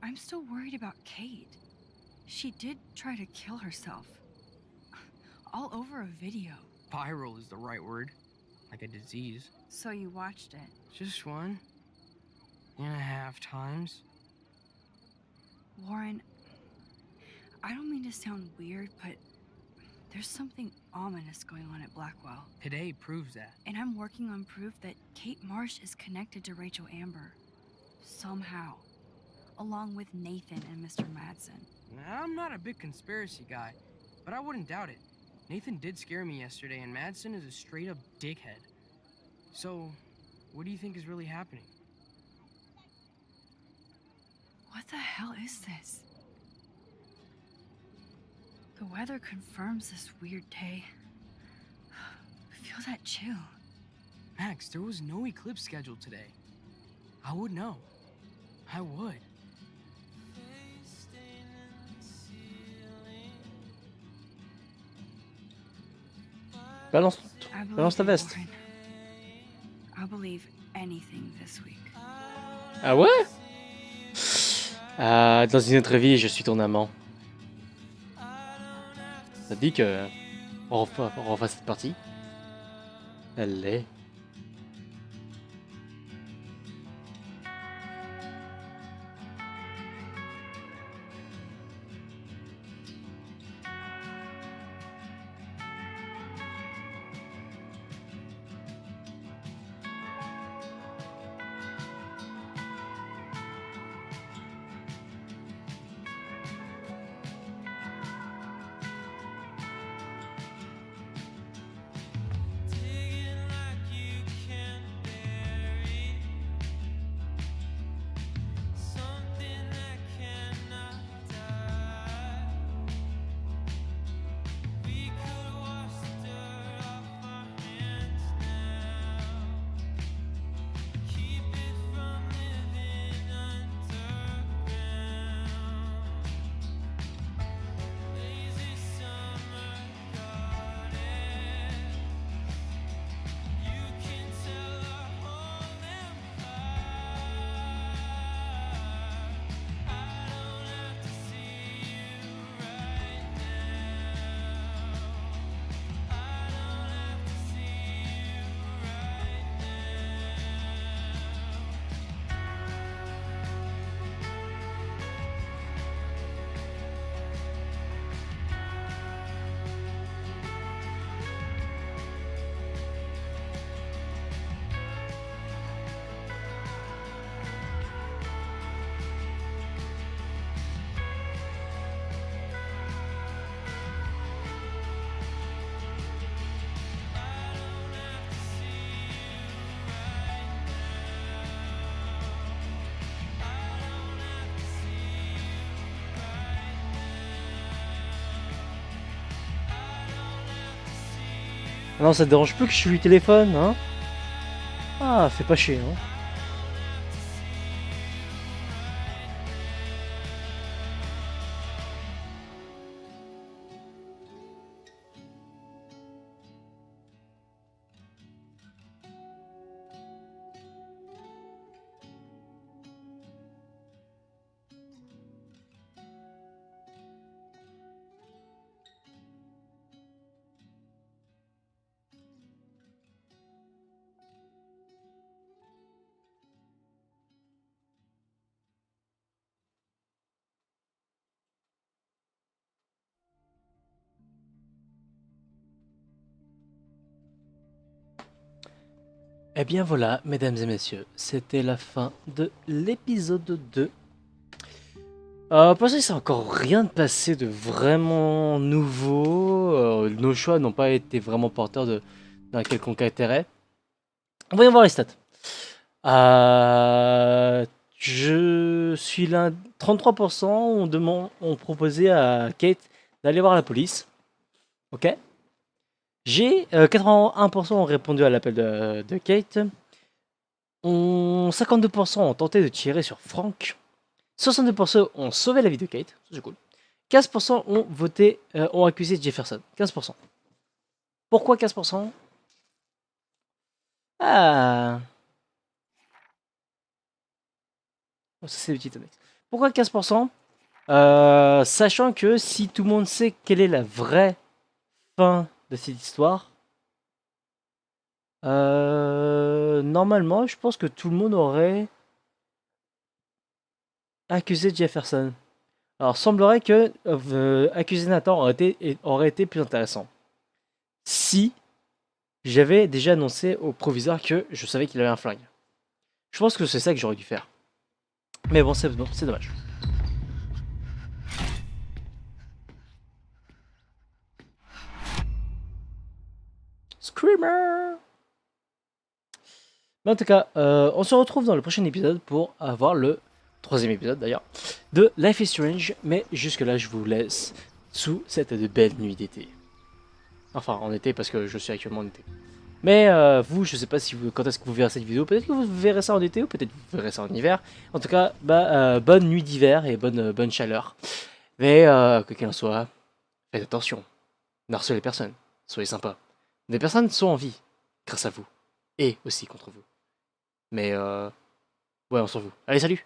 I'm still worried about Kate. She did try to kill herself. All over a video. Viral is the right word. Like a disease. So you watched it? Just 1.5 times. Warren, I don't mean to sound weird, but there's something ominous going on at Blackwell. Today proves that. And I'm working on proof that Kate Marsh is connected to Rachel Amber. Somehow. Along with Nathan and Mr. Madsen. I'm not a big conspiracy guy, but I wouldn't doubt it. Nathan did scare me yesterday, and Madsen is a straight-up dickhead. So, what do you think is really happening? What the hell is this? The weather confirms this weird day. Feel that chill. Max, there was no eclipse scheduled today. I would know. I would. Balance, I believe balance ta you, veste. Warren. I'll believe anything this week. Ah ouais? Dans une autre vie, je suis ton amant. Ça te dit que on refasse cette partie? Elle l'est. Non, ça te dérange plus que je suis du téléphone, hein? Ah, fais pas chier, hein? Eh bien voilà, mesdames et messieurs, c'était la fin de l'épisode 2. Pour ça, c'est encore rien de passé de vraiment nouveau. Nos choix n'ont pas été vraiment porteurs d'un quelconque intérêt. Voyons voir les stats. Je suis là, 33% ont proposé à Kate d'aller voir la police. Ok. J'ai 81% ont répondu à l'appel de Kate. 52% ont tenté de tirer sur Frank. 62% ont sauvé la vie de Kate. C'est cool. 15% ont voté, ont accusé Jefferson. 15%. Pourquoi 15%? Ah. Oh, ça, c'est le petit annexe. Pourquoi 15%? Sachant que si tout le monde sait quelle est la vraie fin de cette histoire, normalement, je pense que tout le monde aurait accusé Jefferson. Alors, semblerait que accuser Nathan aurait été plus intéressant. Si j'avais déjà annoncé au proviseur que je savais qu'il avait un flingue. Je pense que c'est ça que j'aurais dû faire. Mais bon, c'est dommage. Screamer! Mais en tout cas, on se retrouve dans le prochain épisode pour avoir le 3e épisode d'ailleurs de Life is Strange. Mais jusque là, je vous laisse sous cette belle nuit d'été. Enfin, en été parce que je suis actuellement en été. Mais vous, je sais pas si quand est-ce que vous verrez cette vidéo. Peut-être que vous verrez ça en été ou peut-être que vous verrez ça en hiver. En tout cas, bonne nuit d'hiver et bonne chaleur. Mais que qu'il en soit, faites attention. Ne harcelez personne. Soyez sympa. Des personnes sont en vie, grâce à vous. Et aussi contre vous. Mais ouais, on s'en fout. Allez, salut!